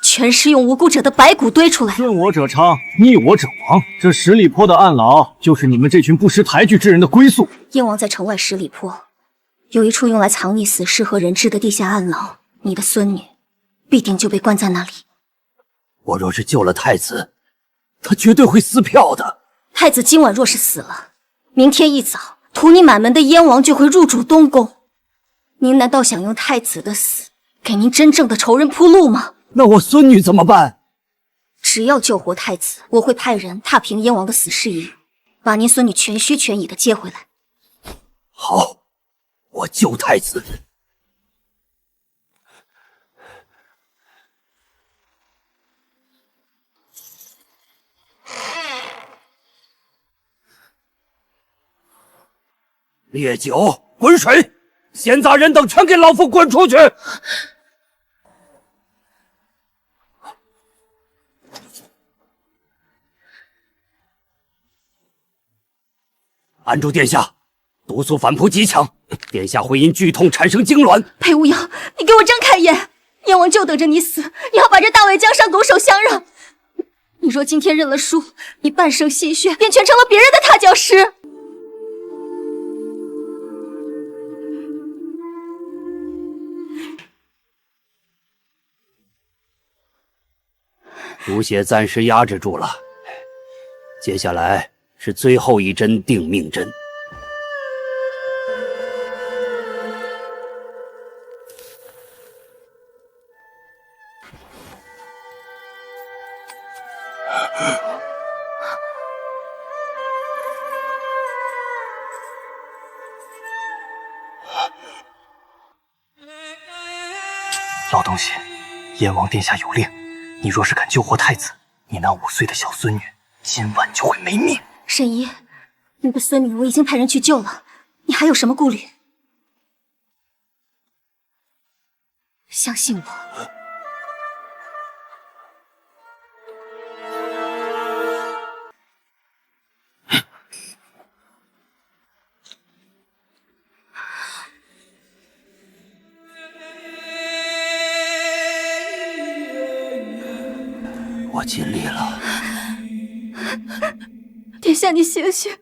全是用无辜者的白骨堆出来的。顺我者昌，逆我者亡。这十里坡的暗牢，就是你们这群不识抬举之人的归宿。燕王在城外十里坡有一处用来藏匿死士和人质的地下暗牢，你的孙女必定就被关在那里。我若是救了太子，他绝对会撕票的。太子今晚若是死了，明天一早，图你满门的燕王就会入主东宫。您难道想用太子的死给您真正的仇人铺路吗？那我孙女怎么办？只要救活太子，我会派人踏平燕王的死事营，把您孙女全虚全影的接回来。好，我救太子。烈酒，滚水！闲杂人等全给老夫滚出去！按住殿下，毒素反扑极强，殿下会因剧痛产生痉挛。裴无恙，你给我睁开眼！燕王就等着你死，你要把这大魏江山拱手相让。你若今天认了输，你半生心血便全成了别人的踏脚石。毒血暂时压制住了，接下来是最后一针定命针。老东西，燕王殿下有令，你若是肯救活太子，你那5岁的小孙女今晚就会没命。沈姨，你的孙女我已经派人去救了，你还有什么顾虑？相信我。我尽力了。殿下，你醒醒！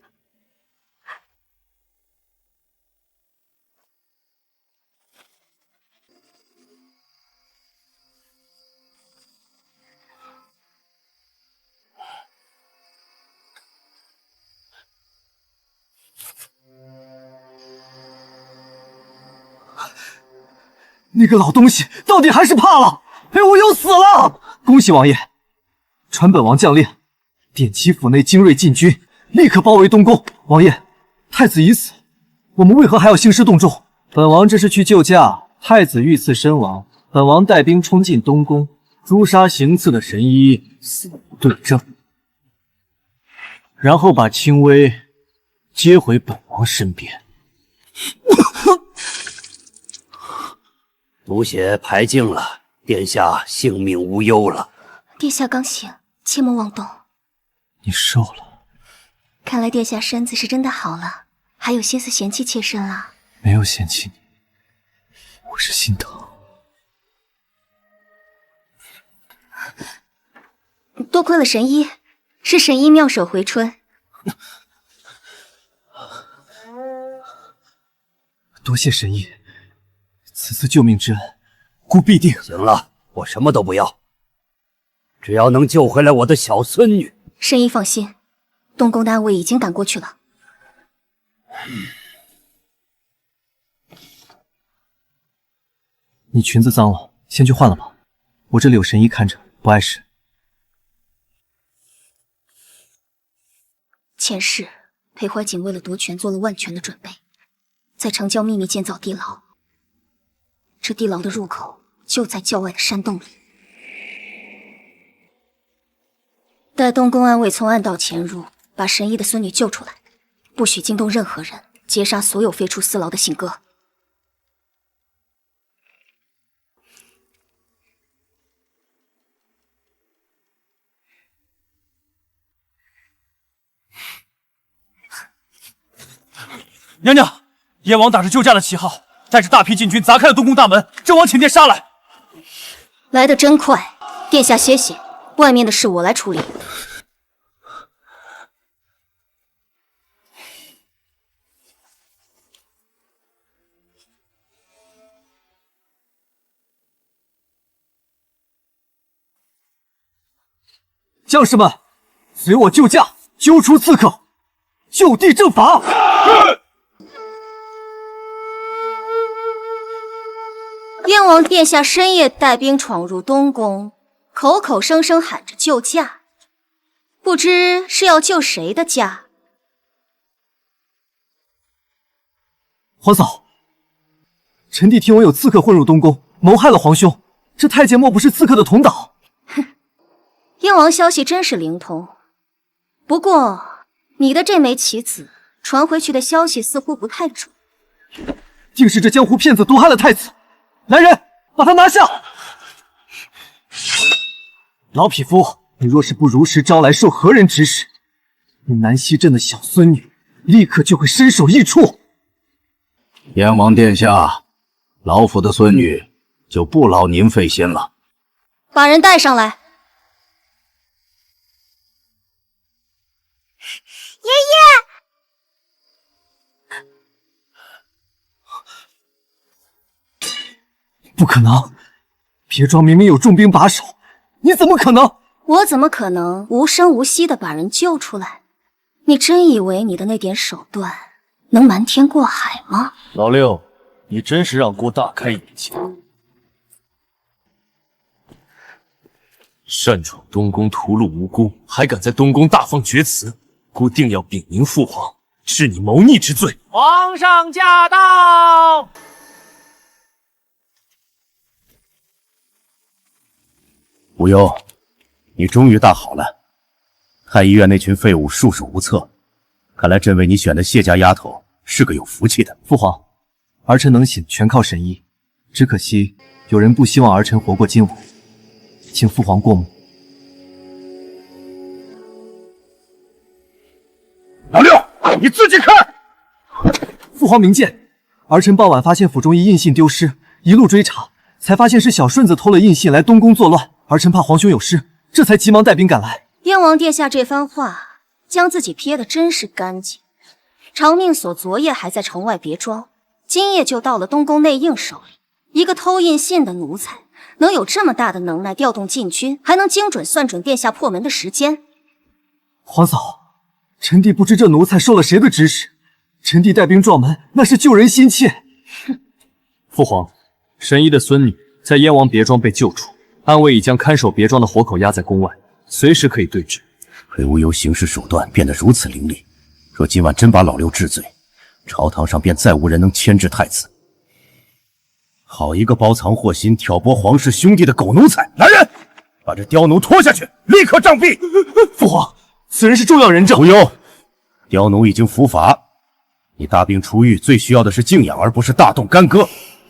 那个老东西到底还是怕了，裴无忧死了！恭喜王爷，传本王将令，点齐府内精锐禁军，立刻包围东宫。王爷，太子已死，我们为何还要兴师动众？本王这是去救驾，太子遇刺身亡，本王带兵冲进东宫，诛杀行刺的神医，死无对证，然后把清微接回本王身边。毒血排尽了，殿下性命无忧了。殿下刚醒，切莫妄动。你瘦了，看来殿下身子是真的好了，还有心思嫌弃妾身了。没有嫌弃你，我是心疼。多亏了神医，是神医妙手回春。多谢神医，此次救命之恩，孤必定。行了，我什么都不要，只要能救回来我的小孙女。神医放心，东宫的暗卫已经赶过去了。你裙子脏了，先去换了吧。我这里有神医看着，不碍事。前世裴怀瑾为了夺权做了万全的准备，在城郊秘密建造地牢。这地牢的入口就在郊外的山洞里。待东宫暗卫从暗道潜入，把神医的孙女救出来，不许惊动任何人，截杀所有飞出司牢的信鸽。娘娘，燕王打着救驾的旗号，带着大批禁军砸开了东宫大门，正往寝殿杀来。来得真快，殿下歇歇，外面的事我来处理。将士们，随我救驾，揪出刺客，就地正法。燕王殿下深夜带兵闯入东宫，口口声声喊着救驾，不知是要救谁的驾？皇嫂，臣弟听闻有刺客混入东宫，谋害了皇兄。这太监莫不是刺客的同党？哼，燕王消息真是灵通。不过，你的这枚棋子传回去的消息似乎不太准。定是这江湖骗子毒害了太子。来人，把他拿下！老匹夫，你若是不如实招来，受何人指使，你南溪镇的小孙女立刻就会身首异处。燕王殿下，老夫的孙女就不劳您费心了。把人带上来。爷爷。不可能！别庄明明有重兵把守，你怎么可能？我怎么可能无声无息地把人救出来？你真以为你的那点手段能瞒天过海吗？老六，你真是让姑大开眼界。擅闯东宫，屠戮无辜，还敢在东宫大放厥词，姑定要禀明父皇，治你谋逆之罪。皇上驾到！无忧，你终于大好了。太医院那群废物束手无策，看来朕为你选的谢家丫头是个有福气的。父皇，儿臣能醒全靠神医，只可惜有人不希望儿臣活过今晚，请父皇过目。老六，你自己看！父皇明鉴，儿臣傍晚发现府中一印信丢失，一路追查，才发现是小顺子偷了印信来东宫作乱。儿臣怕皇兄有事，这才急忙带兵赶来。燕王殿下这番话，将自己撇得真是干净。长命锁昨夜还在城外别庄，今夜就到了东宫内应手里。一个偷印信的奴才，能有这么大的能耐调动禁军，还能精准算准殿下破门的时间。皇嫂，臣弟不知这奴才受了谁的指使，臣弟带兵撞门，那是救人心切。父皇，神医的孙女在燕王别庄被救出。暗卫已将看守别庄的活口压在宫外，随时可以对质。裴无忧行事手段变得如此凌厉，若今晚真把老六治罪，朝堂上便再无人能牵制太子。好一个包藏祸心、挑拨皇室兄弟的狗奴才！来人，把这刁奴拖下去，立刻杖毙！父皇，此人是重要人证。无忧，刁奴已经伏法，你大病初愈，最需要的是静养，而不是大动干戈。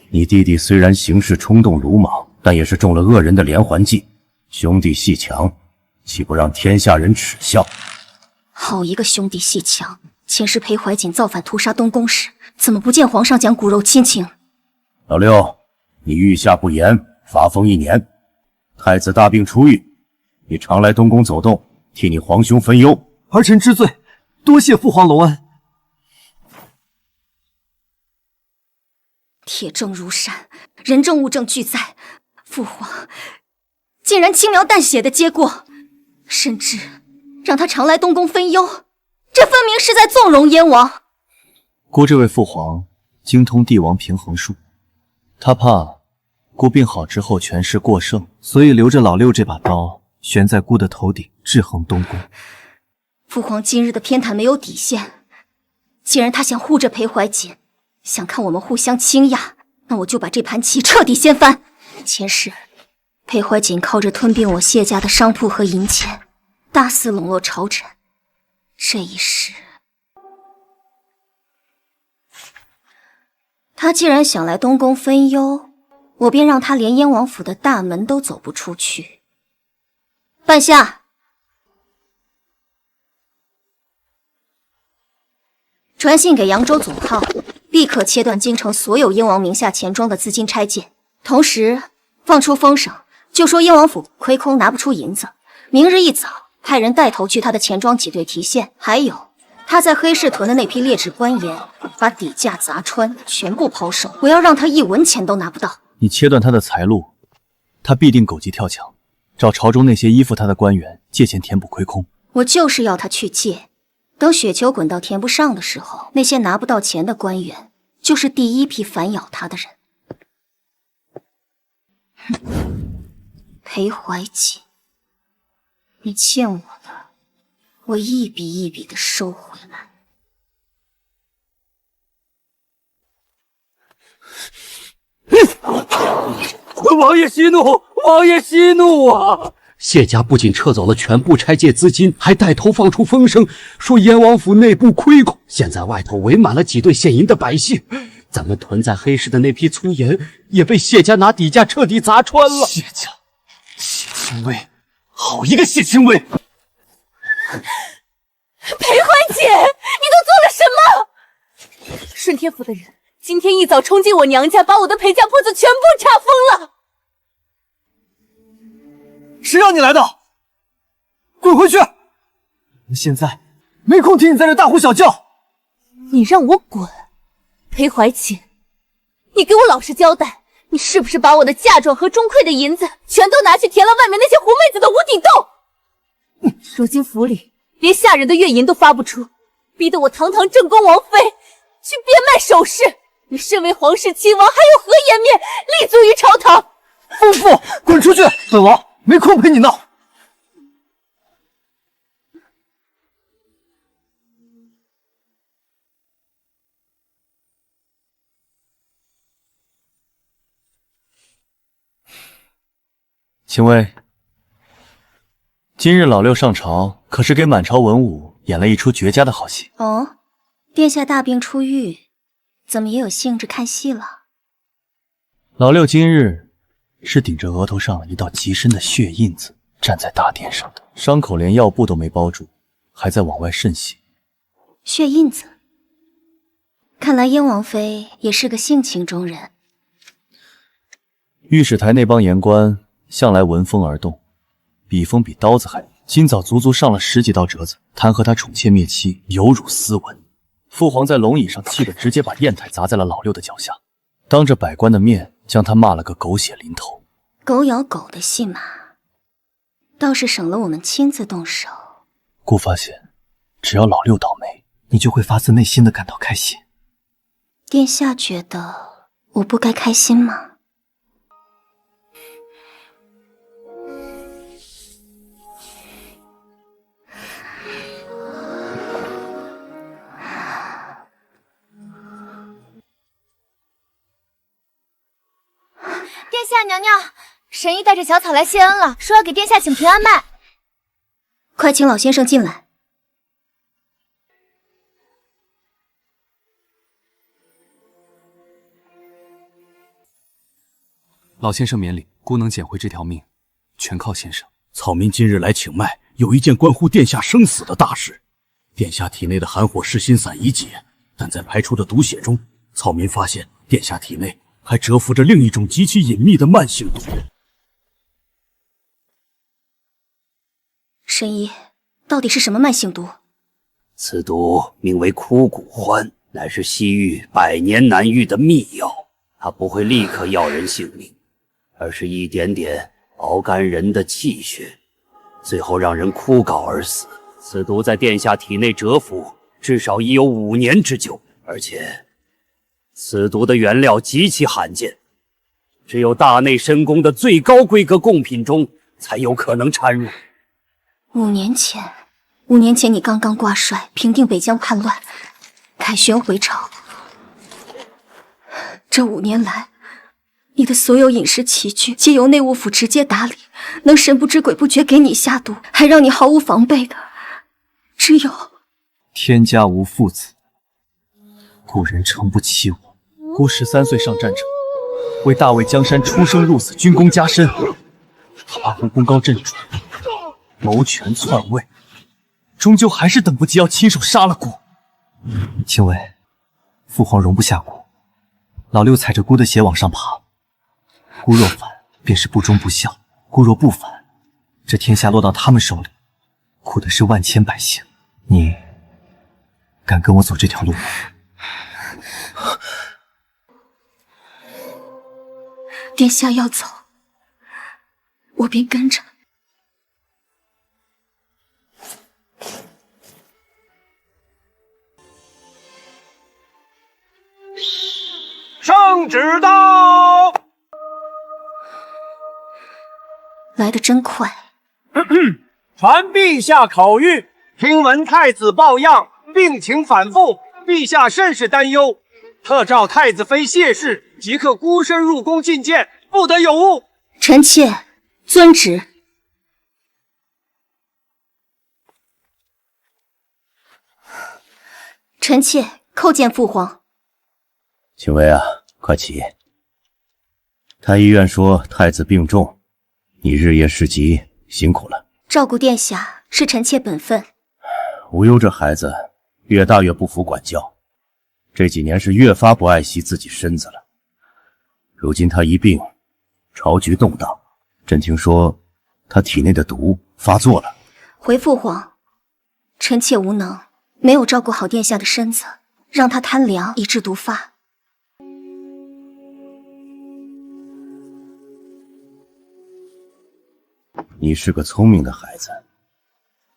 你弟弟虽然行事冲动鲁莽，但也是中了恶人的连环计，兄弟戏强，岂不让天下人耻笑？好一个兄弟戏强！前世裴怀瑾造反屠杀东宫时，怎么不见皇上讲骨肉亲情？老六，你御下不严，罚封1年。太子大病初愈，你常来东宫走动，替你皇兄分忧。儿臣知罪，多谢父皇隆恩。铁证如山，人证物证俱在，父皇竟然轻描淡写的接过，甚至让他常来东宫分忧，这分明是在纵容燕王。姑这位父皇精通帝王平衡术，他怕姑病好之后权势过剩，所以留着老六这把刀悬在姑的头顶，制衡东宫。父皇今日的偏袒没有底线，既然他想护着裴怀瑾，想看我们互相倾轧，那我就把这盘棋彻底掀翻。前世裴怀瑾靠着吞并我谢家的商铺和银钱，大肆笼络朝臣。这一时，他既然想来东宫分忧，我便让他连燕王府的大门都走不出去。半夏，传信给扬州总号，立刻切断京城所有燕王名下钱庄的资金拆借，同时放出风声，就说燕王府亏空拿不出银子，明日一早派人带头去他的钱庄挤兑提现。还有他在黑市囤的那批劣质官盐，把底价砸穿，全部抛售，我要让他一文钱都拿不到。你切断他的财路，他必定狗急跳墙，找朝中那些依附他的官员借钱填补亏空。我就是要他去借，等雪球滚到填不上的时候，那些拿不到钱的官员就是第一批反咬他的人。裴怀瑾，你欠我的，我一笔一笔的收回来。王爷息怒，王爷息怒啊！谢家不仅撤走了全部拆借资金，还带头放出风声，说燕王府内部亏空。现在外头围满了挤兑现银的百姓，咱们囤在黑市的那批粗盐也被谢家拿底价彻底砸穿了。谢家，谢清微，好一个谢清微！裴怀瑾，你都做了什么？顺天府的人今天一早冲进我娘家，把我的裴家铺子全部查封了。谁让你来的？滚回去！我现在没空听你在这大呼小叫。你让我滚？裴怀瑾，你给我老实交代，你是不是把我的嫁妆和钟馗的银子全都拿去填了外面那些狐妹子的无底洞？如今府里连下人的月银都发不出，逼得我堂堂正宫王妃去变卖首饰。你身为皇室亲王，还有何颜面立足于朝堂？疯妇，滚出去！本王没空陪你闹。秦薇，今日老六上朝，可是给满朝文武演了一出绝佳的好戏。哦，殿下大病初愈，怎么也有兴致看戏了？老六今日是顶着额头上一道极深的血印子站在大殿上的，伤口连药布都没包住，还在往外渗血。血印子，看来燕王妃也是个性情中人。御史台那帮言官向来闻风而动，笔锋比刀子还利。今早足足上了10几道折子，弹劾他宠妾灭妻，有辱斯文。父皇在龙椅上气得直接把砚台砸在了老六的脚下，当着百官的面将他骂了个狗血淋头。狗咬狗的戏码，倒是省了我们亲自动手。姑发现，只要老六倒霉，你就会发自内心的感到开心。殿下觉得我不该开心吗？殿下娘娘，神医带着小草来谢恩了，说要给殿下请平安脉。快请老先生进来。老先生免礼，孤能捡回这条命，全靠先生。草民今日来请脉，有一件关乎殿下生死的大事。殿下体内的寒火噬心散已解，但在排出的毒血中，草民发现殿下体内还蛰伏着另一种极其隐秘的慢性毒。神医，到底是什么慢性毒？此毒名为枯骨欢，乃是西域100年难遇的秘药。它不会立刻要人性命，而是一点点熬干人的气血，最后让人枯槁而死。此毒在殿下体内蛰伏，至少已有5年之久，而且此毒的原料极其罕见，只有大内深宫的最高规格贡品中才有可能掺入。5年前你刚刚挂帅，平定北疆叛乱，凯旋回朝。这5年来，你的所有饮食起居皆由内务府直接打理，能神不知鬼不觉给你下毒，还让你毫无防备的，只有天家无父子，故人诚不欺我。孤13岁上战场，为大魏江山出生入死，军功加身。他把武功高镇主，谋权篡位，终究还是等不及要亲手杀了孤。青薇，父皇容不下孤，老六踩着孤的血往上爬。孤若反，便是不忠不孝；孤若不反，这天下落到他们手里，苦的是万千百姓。你敢跟我走这条路吗？殿下要走，我便跟着。圣旨到！来得真快。传陛下口谕，听闻太子抱恙，病情反复，陛下甚是担忧，特召太子妃谢氏即刻孤身入宫觐见，不得有误。臣妾遵旨。臣妾叩见父皇。青薇啊，快起！太医院说太子病重，你日夜侍疾，辛苦了。照顾殿下是臣妾本分。无忧这孩子越大越不服管教，这几年是越发不爱惜自己身子了。如今他一病，朝局动荡，朕听说他体内的毒发作了。回父皇，臣妾无能，没有照顾好殿下的身子，让他贪凉以致毒发。你是个聪明的孩子，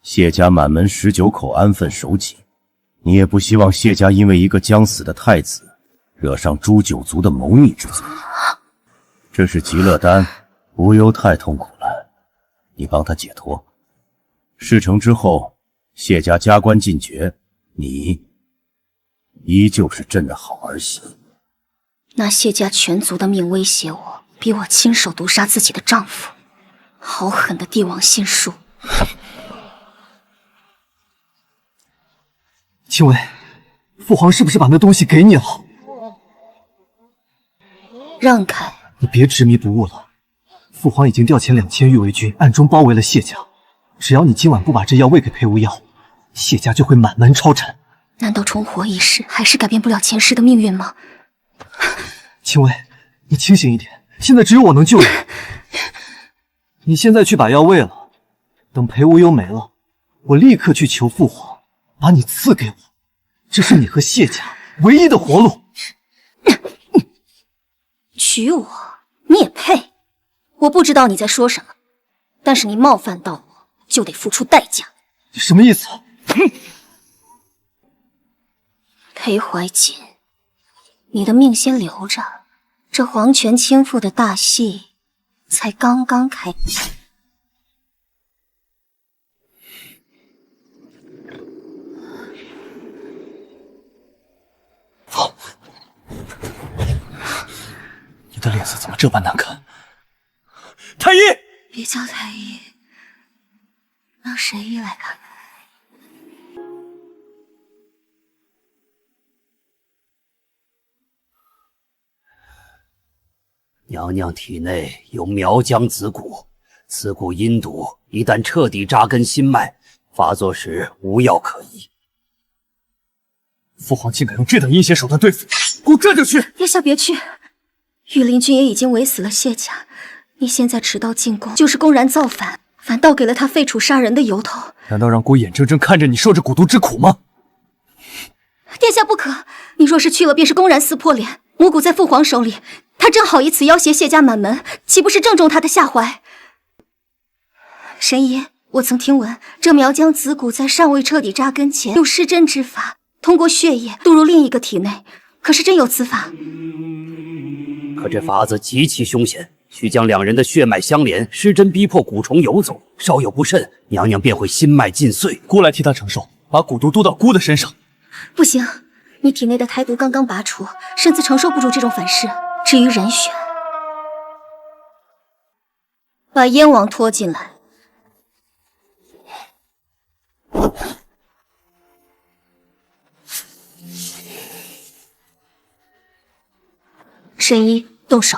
谢家满门19口安分守己，你也不希望谢家因为一个将死的太子，惹上诛九族的谋逆之罪。这是极乐丹，无忧太痛苦了，你帮他解脱。事成之后，谢家加官进爵，你依旧是朕的好儿媳。拿谢家全族的命威胁我，逼我亲手毒杀自己的丈夫，好狠的帝王心术！青薇，父皇是不是把那东西给你了？让开！你别执迷不悟了。父皇已经调遣2000御卫军，暗中包围了谢家。只要你今晚不把这药喂给裴无药，谢家就会满门抄斩。难道重活一世还是改变不了前世的命运吗？青薇，你清醒一点，现在只有我能救你。你现在去把药喂了，等裴无忧没了，我立刻去求父皇，把你赐给我。这是你和谢家唯一的活路。娶我，你也配？我不知道你在说什么，但是你冒犯到我，就得付出代价。你什么意思？裴怀瑾，你的命先留着，这皇权倾覆的大戏才刚刚开始。你的脸色怎么这般难看？太医，别叫太医，让神医来看看。娘娘体内有苗疆子骨，此骨阴毒，一旦彻底扎根心脉，发作时无药可医。父皇竟敢用这等阴险手段对付我，我这就去！殿下别去，御林军也已经围死了谢家，你现在持刀进宫，就是公然造反，反倒给了他废除杀人的由头。难道让孤眼睁睁看着你受着蛊毒之苦吗？殿下不可，你若是去了，便是公然撕破脸。魔骨在父皇手里，他正好以此要挟谢家满门，岂不是正中他的下怀？神医，我曾听闻这苗疆子骨在尚未彻底扎根前，用施针之法，通过血液渡入另一个体内，可是真有此法？可这法子极其凶险，需将两人的血脉相连，施针逼迫蛊虫游走，稍有不慎，娘娘便会心脉尽碎。孤来替他承受，把蛊毒嘟到孤的身上。不行，你体内的胎毒刚刚拔除，身子承受不住这种反噬。至于人选，把燕王拖进来。神医，动手。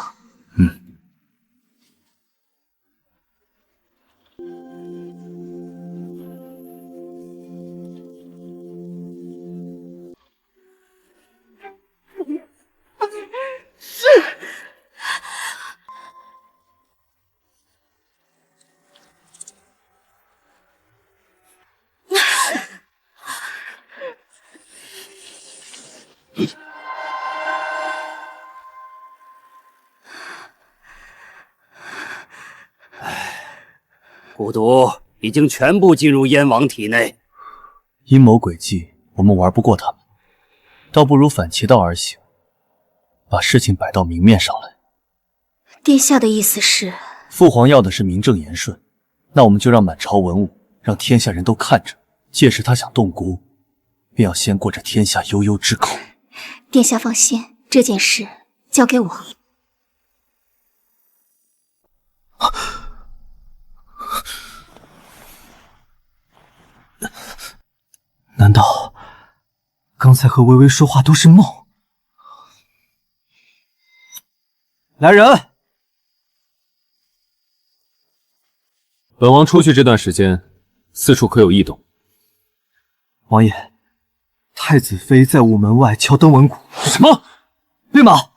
蛊毒已经全部进入燕王体内，阴谋诡计，我们玩不过他们，倒不如反其道而行，把事情摆到明面上来。殿下的意思是，父皇要的是名正言顺，那我们就让满朝文武，让天下人都看着，届时他想动蛊，便要先过这天下悠悠之口。殿下放心，这件事交给我。难道刚才和微微说话都是梦？来人！本王出去这段时间，四处可有异动？王爷，太子妃在午门外敲灯闻鼓。什么？备马！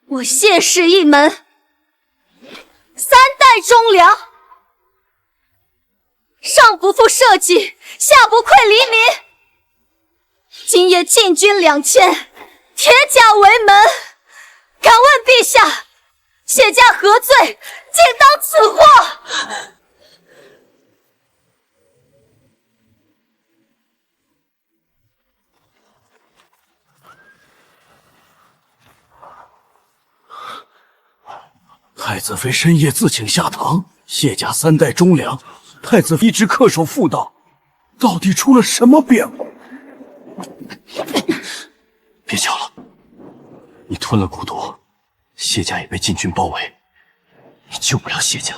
我谢氏一门3代忠良，上不负社稷，下不愧黎民。今夜禁军2000，铁甲为门。敢问陛下，谢家何罪，竟当此祸？太子妃深夜自请下堂，谢家3代忠良，太子妃一直恪守妇道，到底出了什么变故？别叫了，你吞了蛊毒，谢家也被禁军包围，你救不了谢家，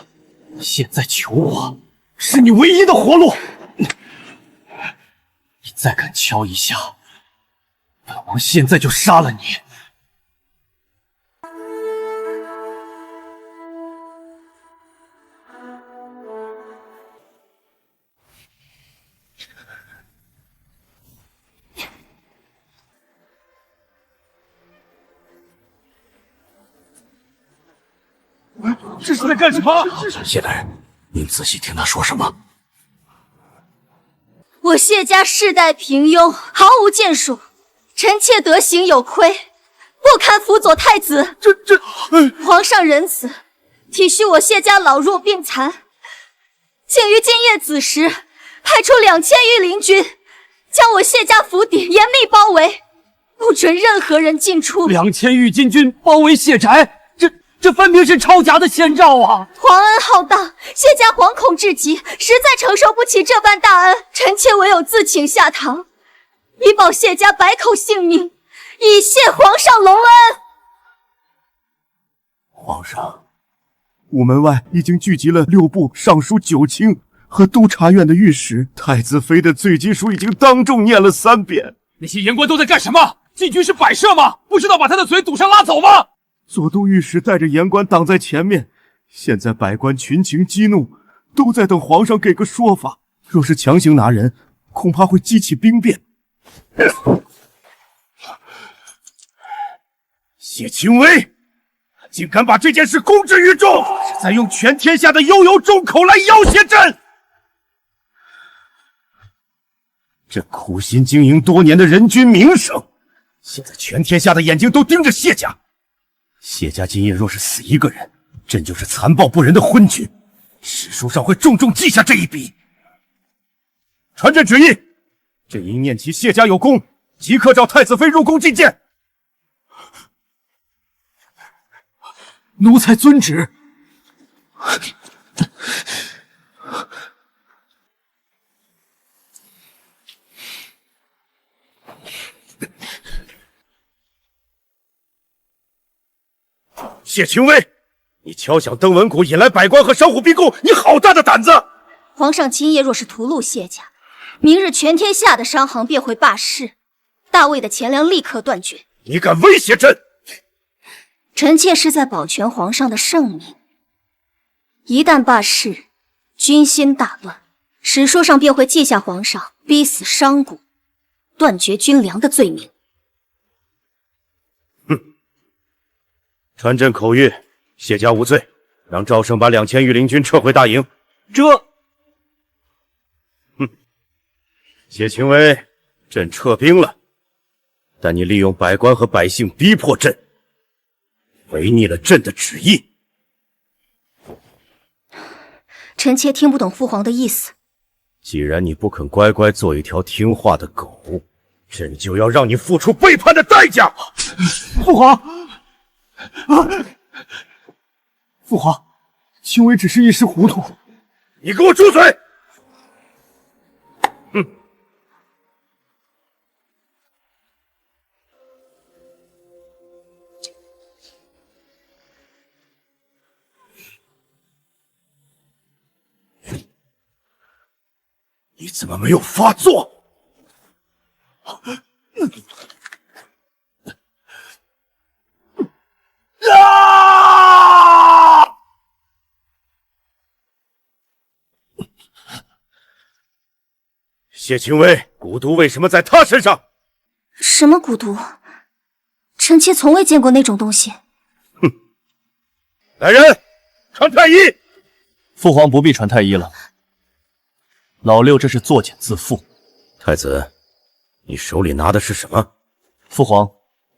现在求我，是你唯一的活路。你再敢敲一下，本王现在就杀了你！这是在干什么？谢大人，您仔细听他说什么。我谢家世代平庸，毫无建树，臣妾德行有亏，不堪辅佐太子。皇上仁慈，体恤我谢家老弱病残，竟于今夜子时派出2000余灵军，将我谢家府邸严密包围，不准任何人进出。2000御禁军包围谢宅，这分明是抄家的先兆啊！皇恩浩荡，谢家惶恐至极，实在承受不起这般大恩，臣妾唯有自请下堂，以保谢家百口性命，以谢皇上隆恩。皇上，午门外已经聚集了6部尚书9卿和督察院的御史，太子妃的罪基书已经当众念了3遍。那些言官都在干什么？禁军是摆设吗？不知道把他的嘴堵上拉走吗？左都御史带着言官挡在前面，现在百官群情激怒，都在等皇上给个说法。若是强行拿人，恐怕会激起兵变。谢清微竟敢把这件事公之于众，是在用全天下的悠悠众口来要挟朕。这苦心经营多年的人君名声，现在全天下的眼睛都盯着谢家。谢家今夜若是死一个人，朕就是残暴不仁的昏君，史书上会重重记下这一笔。传朕旨意，朕因念其谢家有功，即刻召太子妃入宫觐见。奴才遵旨。谢清微，你敲响登文谷，引来百官和商户逼供，你好大的胆子！皇上今夜若是屠戮谢家，明日全天下的商行便会罢市，大魏的钱粮立刻断绝。你敢威胁朕？臣妾是在保全皇上的圣命。一旦罢市，军心大乱，史书上便会记下皇上逼死商贾、断绝军粮的罪名。传朕口谕，谢家无罪，让赵胜把2000御林军撤回大营。谢清微，朕撤兵了，但你利用百官和百姓逼迫朕，违逆了朕的旨意。臣妾听不懂父皇的意思。既然你不肯乖乖做一条听话的狗，朕就要让你付出背叛的代价。父皇，父皇，清微只是一时糊涂。你给我住嘴！你怎么没有发作？谢清微，蛊毒为什么在他身上？什么蛊毒？臣妾从未见过那种东西。来人，传太医！父皇不必传太医了。老六这是作茧自缚。太子，你手里拿的是什么？父皇，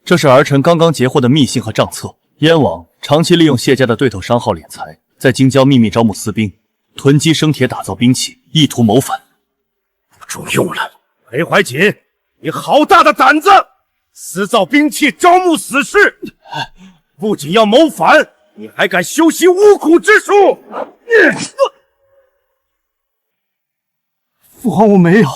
这是儿臣刚刚截获的密信和账册。燕王长期利用谢家的对头商号敛财，在京郊秘密招募私兵，囤积生铁打造兵器，意图谋反。不中用了，裴怀瑾，你好大的胆子！私造兵器，招募死士，不仅要谋反，你还敢修习巫蛊之术！父皇，我没有，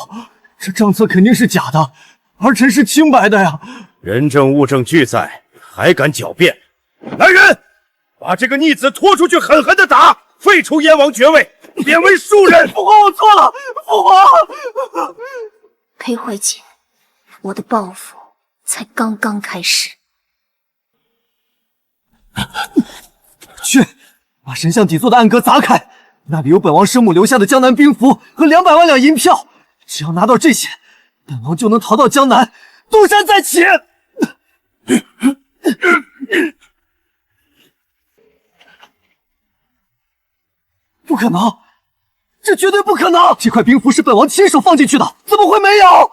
这账册肯定是假的，儿臣是清白的呀。人证物证俱在，还敢狡辩？来人，把这个逆子拖出去，狠狠的打，废除燕王爵位，贬为庶人。父皇，我错了，父皇。裴怀瑾，我的报复才刚刚开始。去，把神像底座的暗格砸开。那里有本王生母留下的江南兵符和200万两银票，只要拿到这些，本王就能逃到江南，东山再起。不可能，这绝对不可能！这块兵符是本王亲手放进去的，怎么会没有？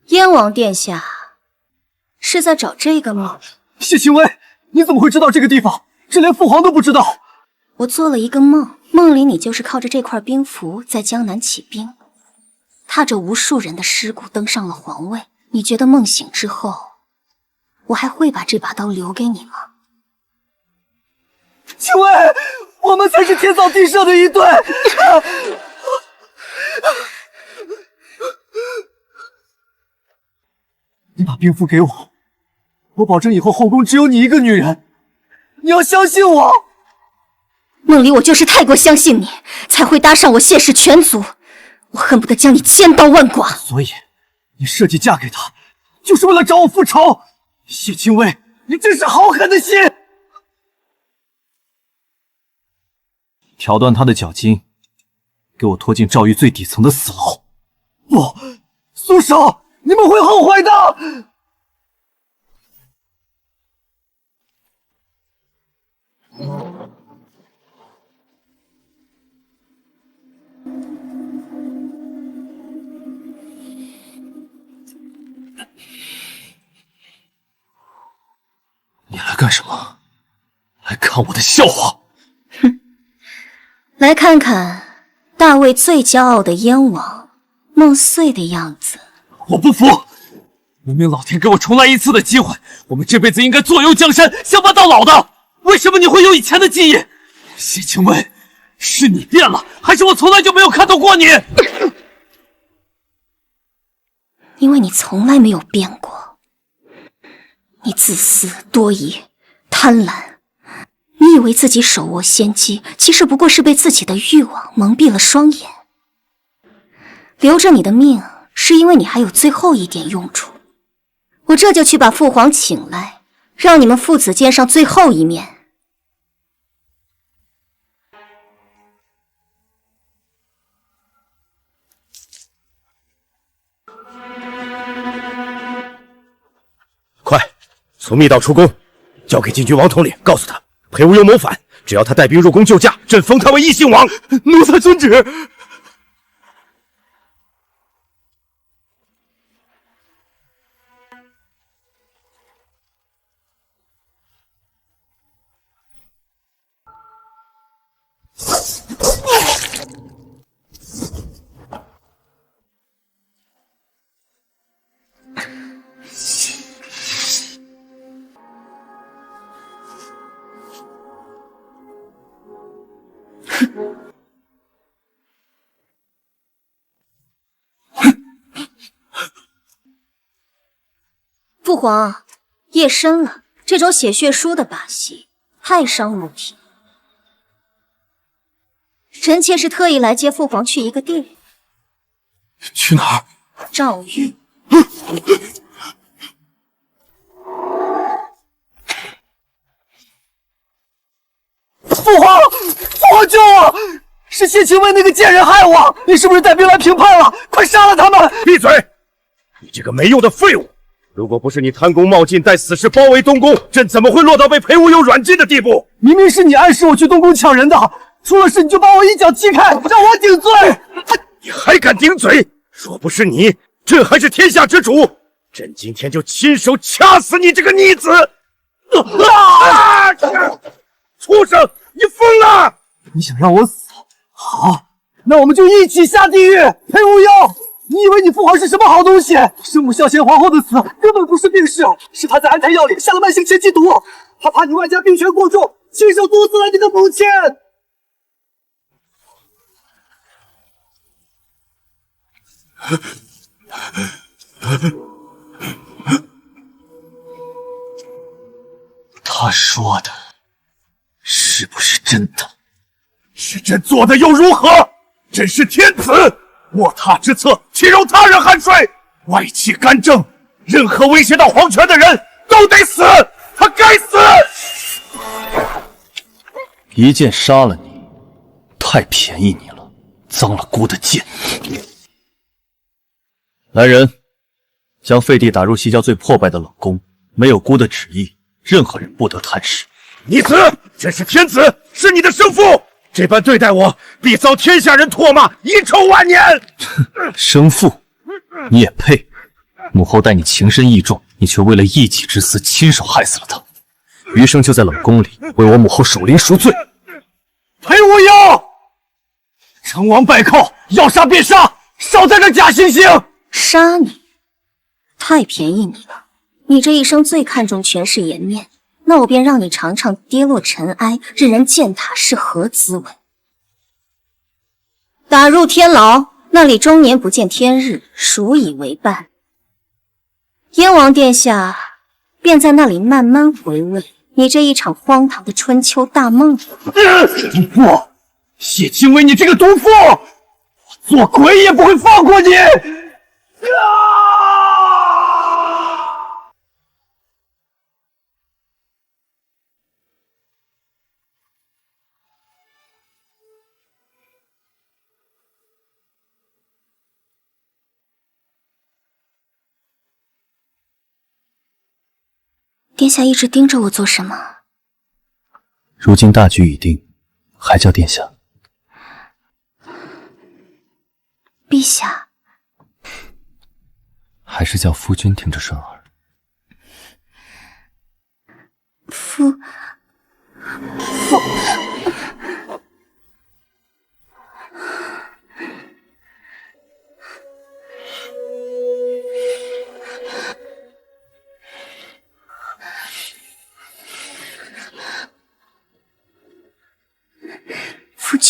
燕王殿下是在找这个吗？谢清微，你怎么会知道这个地方？这连父皇都不知道。我做了一个梦，梦里你就是靠着这块兵符在江南起兵，踏着无数人的尸骨登上了皇位。你觉得梦醒之后，我还会把这把刀留给你吗？清微，我们才是天造地设的一对。你把兵符给我，我保证以后后宫只有你一个女人。你要相信我。梦里我就是太过相信你，才会搭上我谢氏全族，我恨不得将你千刀万剐。所以你设计嫁给他，就是为了找我复仇。谢清微，你真是好狠的心！挑断他的脚筋，给我拖进赵狱最底层的死牢。不，松手！你们会后悔的。你来干什么？来看我的笑话？哼，来看看大魏最骄傲的燕王梦碎的样子。我不服！明明老天给我重来一次的机会，我们这辈子应该左右江山，相伴到老的。为什么你会有以前的记忆？谢清微，是你变了，还是我从来就没有看懂过你？因为你从来没有变过。你自私、多疑、贪婪，你以为自己手握先机，其实不过是被自己的欲望蒙蔽了双眼。留着你的命，是因为你还有最后一点用处。我这就去把父皇请来，让你们父子见上最后一面。快，从密道出宫，交给禁军王统领，告诉他裴无忧谋反，只要他带兵入宫救驾，朕封他为异姓王。奴才遵旨。父皇，夜深了，这种写血书的把戏太伤母体。臣妾是特意来接父皇去一个地方。去哪儿？诏狱。父皇，父皇救我！是谢清微那个贱人害我！你是不是带兵来平叛了？快杀了他们！闭嘴！你这个没用的废物！如果不是你贪功冒进，带死士包围东宫，朕怎么会落到被裴无忧软禁的地步？明明是你暗示我去东宫抢人的，出了事你就把我一脚踢开，让我顶罪！你还敢顶嘴？若不是你，朕还是天下之主，朕今天就亲手掐死你这个逆子！畜生，你疯了！你想让我死？好，那我们就一起下地狱！裴无忧，你以为你父皇是什么好东西？生母孝贤皇后的死根本不是病逝，是他在安胎药里下了慢性前期毒，他怕你外加病权过重，亲手毒死了你的母亲。他说的是不是真的？是朕做的又如何？朕是天子，卧榻之侧，岂容他人酣睡？外戚干政，任何威胁到皇权的人都得死，他该死！一剑杀了你，太便宜你了，脏了姑的剑。来人，将废帝打入西郊最破败的冷宫，没有姑的旨意，任何人不得探视。逆子，朕是天子，是你的生父，这般对待我，必遭天下人唾骂，遗臭万年。生父，你也配？母后待你情深义重，你却为了一己之私，亲手害死了他。余生就在冷宫里为我母后守灵赎罪。裴无忧，成王败寇，要杀便杀，少在这假惺惺。杀你，太便宜你了。你这一生最看重权势颜面，那我便让你尝尝跌落尘埃，任人践踏是何滋味。打入天牢，那里终年不见天日，数以为半。燕王殿下便在那里慢慢回味你这一场荒唐的春秋大梦。毒妇，谢清微，你这个毒妇，我做鬼也不会放过你！殿下一直盯着我做什么？如今大局已定，还叫殿下？陛下，还是叫夫君听着顺耳。夫。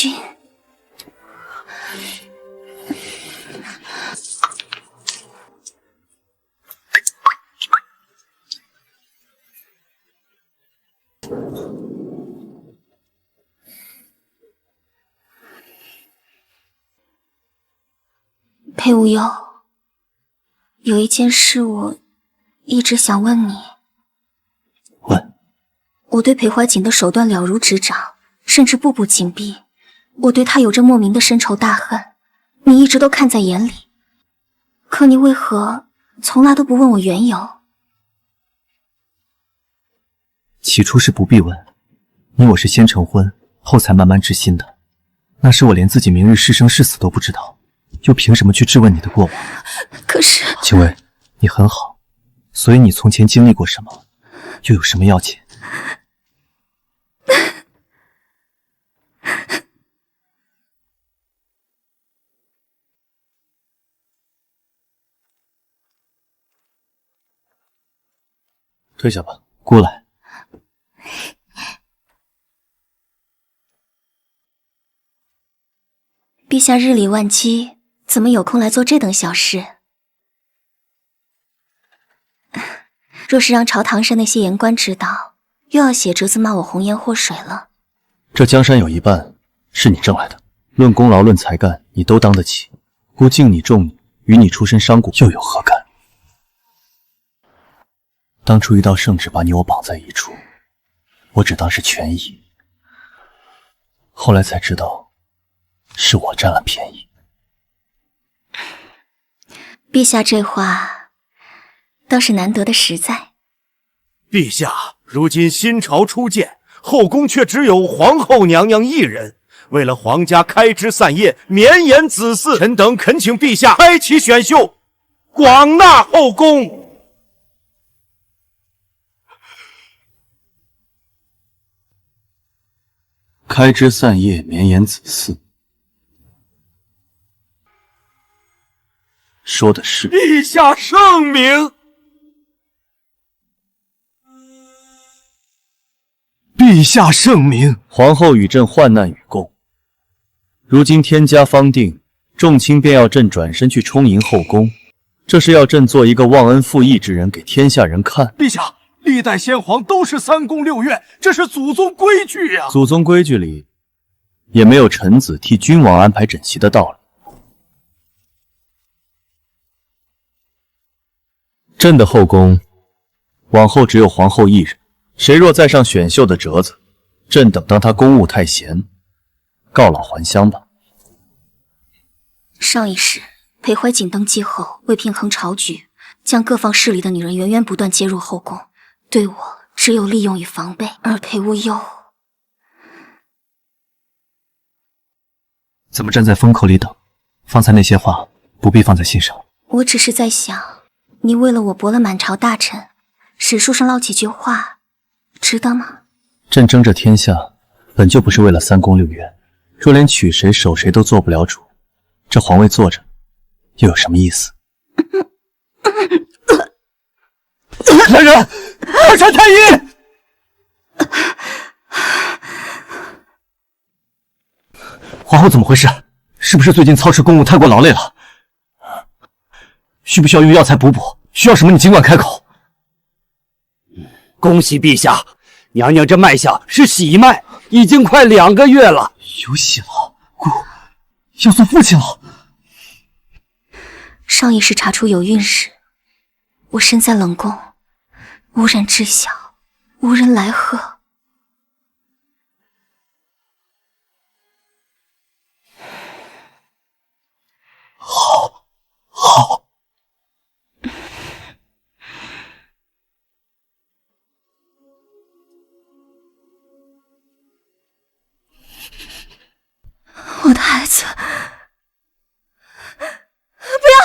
君。裴无忧，有一件事我一直想问你。问。我对裴怀瑾的手段了如指掌，甚至步步紧逼。我对他有着莫名的深仇大恨，你一直都看在眼里。可你为何从来都不问我缘由？起初是不必问，你我是先成婚，后才慢慢知心的。那时我连自己明日是生是死都不知道，又凭什么去质问你的过往？可是，青薇，你很好，所以你从前经历过什么，又有什么要紧？退下吧，过来。陛下日理万机，怎么有空来做这等小事？若是让朝堂上那些言官知道，又要写折子骂我红颜祸水了。这江山有一半是你挣来的，论功劳论才干，你都当得起。姑敬你重你，与你出身商贾又有何干？当初一道圣旨把你我绑在一处，我只当是权宜，后来才知道是我占了便宜。陛下这话倒是难得的实在。陛下，如今新朝初建，后宫却只有皇后娘娘一人。为了皇家开枝散叶，绵延子嗣，臣等恳请陛下开启选秀，广纳后宫。开枝散叶，绵延子嗣，说的是陛下圣明。陛下圣明。皇后与朕患难与共，如今天家方定，众卿便要朕转身去充盈后宫，这是要朕做一个忘恩负义之人给天下人看。陛下，历代先皇都是三宫六院，这是祖宗规矩呀。祖宗规矩里也没有臣子替君王安排枕席的道理。朕的后宫往后只有皇后一人，谁若再上选秀的折子，朕等当他公务太闲，告老还乡吧。上一世裴怀瑾登基后，为平衡朝局，将各方势力的女人源源不断接入后宫，对我只有利用与防备。而裴无忧怎么站在风口里等？方才那些话不必放在心上。我只是在想，你为了我驳了满朝大臣，史书上唠几句话，值得吗？朕争这天下，本就不是为了三宫六院，若连娶谁守谁都做不了主，这皇位坐着又有什么意思？来人，快传太医！皇后怎么回事？是不是最近操持公务太过劳累了？需不需要用药材补补？需要什么你尽管开口。恭喜陛下，娘娘这脉象是喜脉，已经快2个月了。有喜了，姑要做父亲了。上一世查出有孕时，我身在冷宫，无人知晓，无人来贺。好。我的孩子，不要！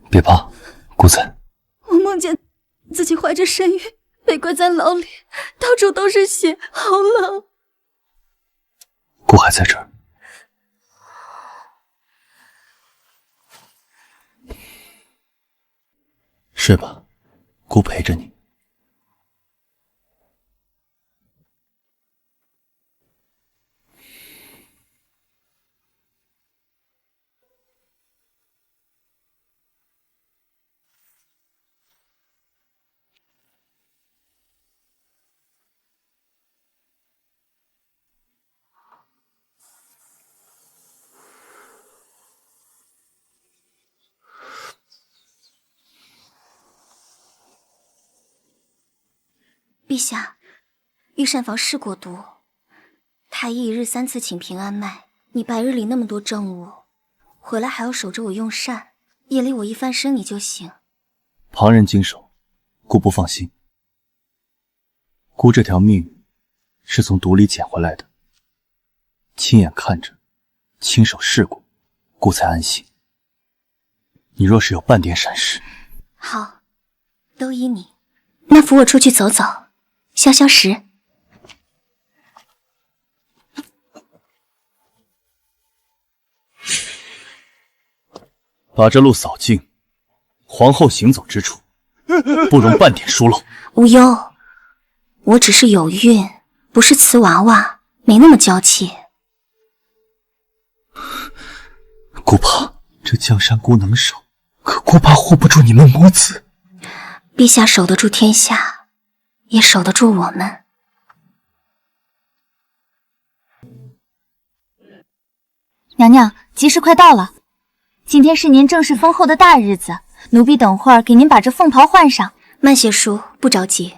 别怕，姑子。我梦见自己怀着身孕，被关在牢里，到处都是血，好冷。姑还在这儿。睡吧，姑陪着你。陛下，御膳房试过毒，太医一日3次请平安脉，你白日里那么多政务，回来还要守着我用膳，夜里我一翻身你就醒。旁人经手，姑不放心。姑这条命是从毒里捡回来的，亲眼看着，亲手试过，姑才安心。你若是有半点闪失，好，都依你。那扶我出去走走，消消食。把这路扫净，皇后行走之处，不容半点疏漏。无忧，我只是有孕，不是瓷娃娃，没那么娇气。姑怕这江山姑能守，可姑怕护不住你们母子。陛下守得住天下，也守得住我们。娘娘，吉时快到了，今天是您正式封后的大日子，奴婢等会儿给您把这凤袍换上。慢些梳，不着急，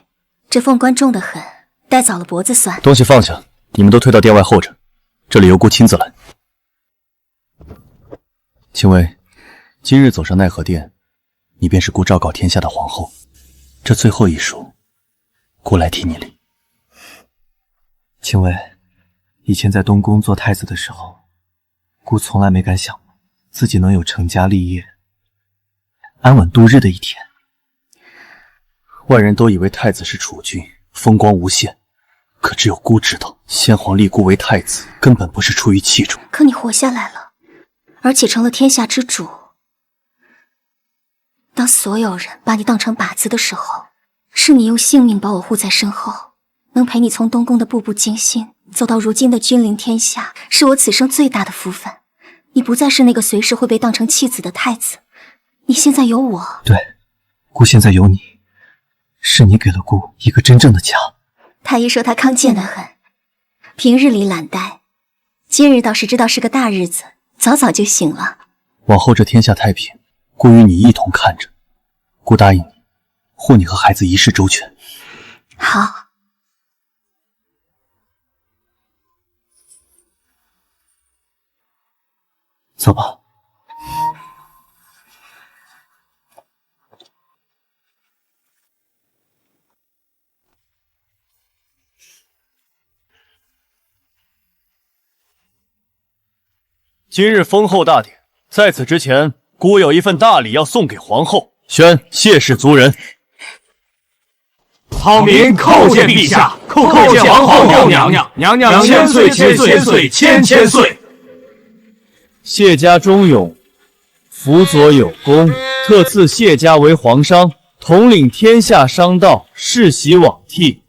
这凤冠重得很，戴早了脖子酸。东西放下，你们都退到殿外候着，这里由姑亲自来。青薇，今日走上奈何殿，你便是姑昭告天下的皇后。这最后一书，姑来替你理。青薇，以前在东宫做太子的时候，姑从来没敢想过自己能有成家立业、安稳度日的一天。外人都以为太子是储君，风光无限，可只有姑知道，先皇立姑为太子，根本不是出于器重。可你活下来了，而且成了天下之主。当所有人把你当成靶子的时候，是你用性命把我护在身后，能陪你从东宫的步步惊心走到如今的君临天下，是我此生最大的福分。你不再是那个随时会被当成弃子的太子，你现在有我。对，姑现在有你，是你给了姑一个真正的家。太医说他康健得很，平日里懒怠，今日倒是知道是个大日子，早早就醒了。往后这天下太平，姑与你一同看着。姑答应你，护你和孩子一世周全。好。走吧。今日封后大典，在此之前，姑有一份大礼要送给皇后。宣谢氏族人。草民叩见陛下，叩见皇后娘娘，娘娘千岁千岁千岁千千岁。谢家忠勇，辅佐有功，特赐谢家为皇商，统领天下商道，世袭罔替。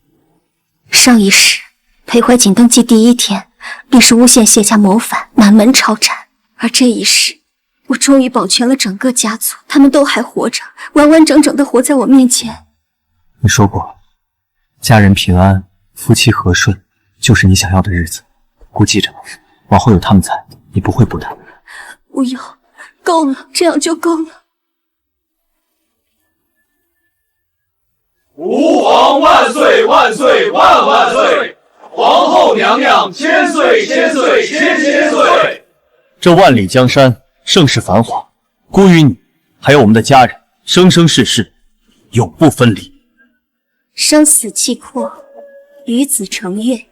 上一世裴怀瑾登基第一天，便是诬陷谢家谋反，南门抄斩，而这一世，我终于保全了整个家族，他们都还活着，完完整整的活在我面前。你说过，家人平安，夫妻和顺，就是你想要的日子。姑记着，往后有他们在，你不会不的。无忧，够了，这样就够了。吾皇万岁万岁万万岁！皇后娘娘千岁千岁千千岁！这万里江山，盛世繁华，姑与你，还有我们的家人，生生世世，永不分离。生死契阔，与子成悦。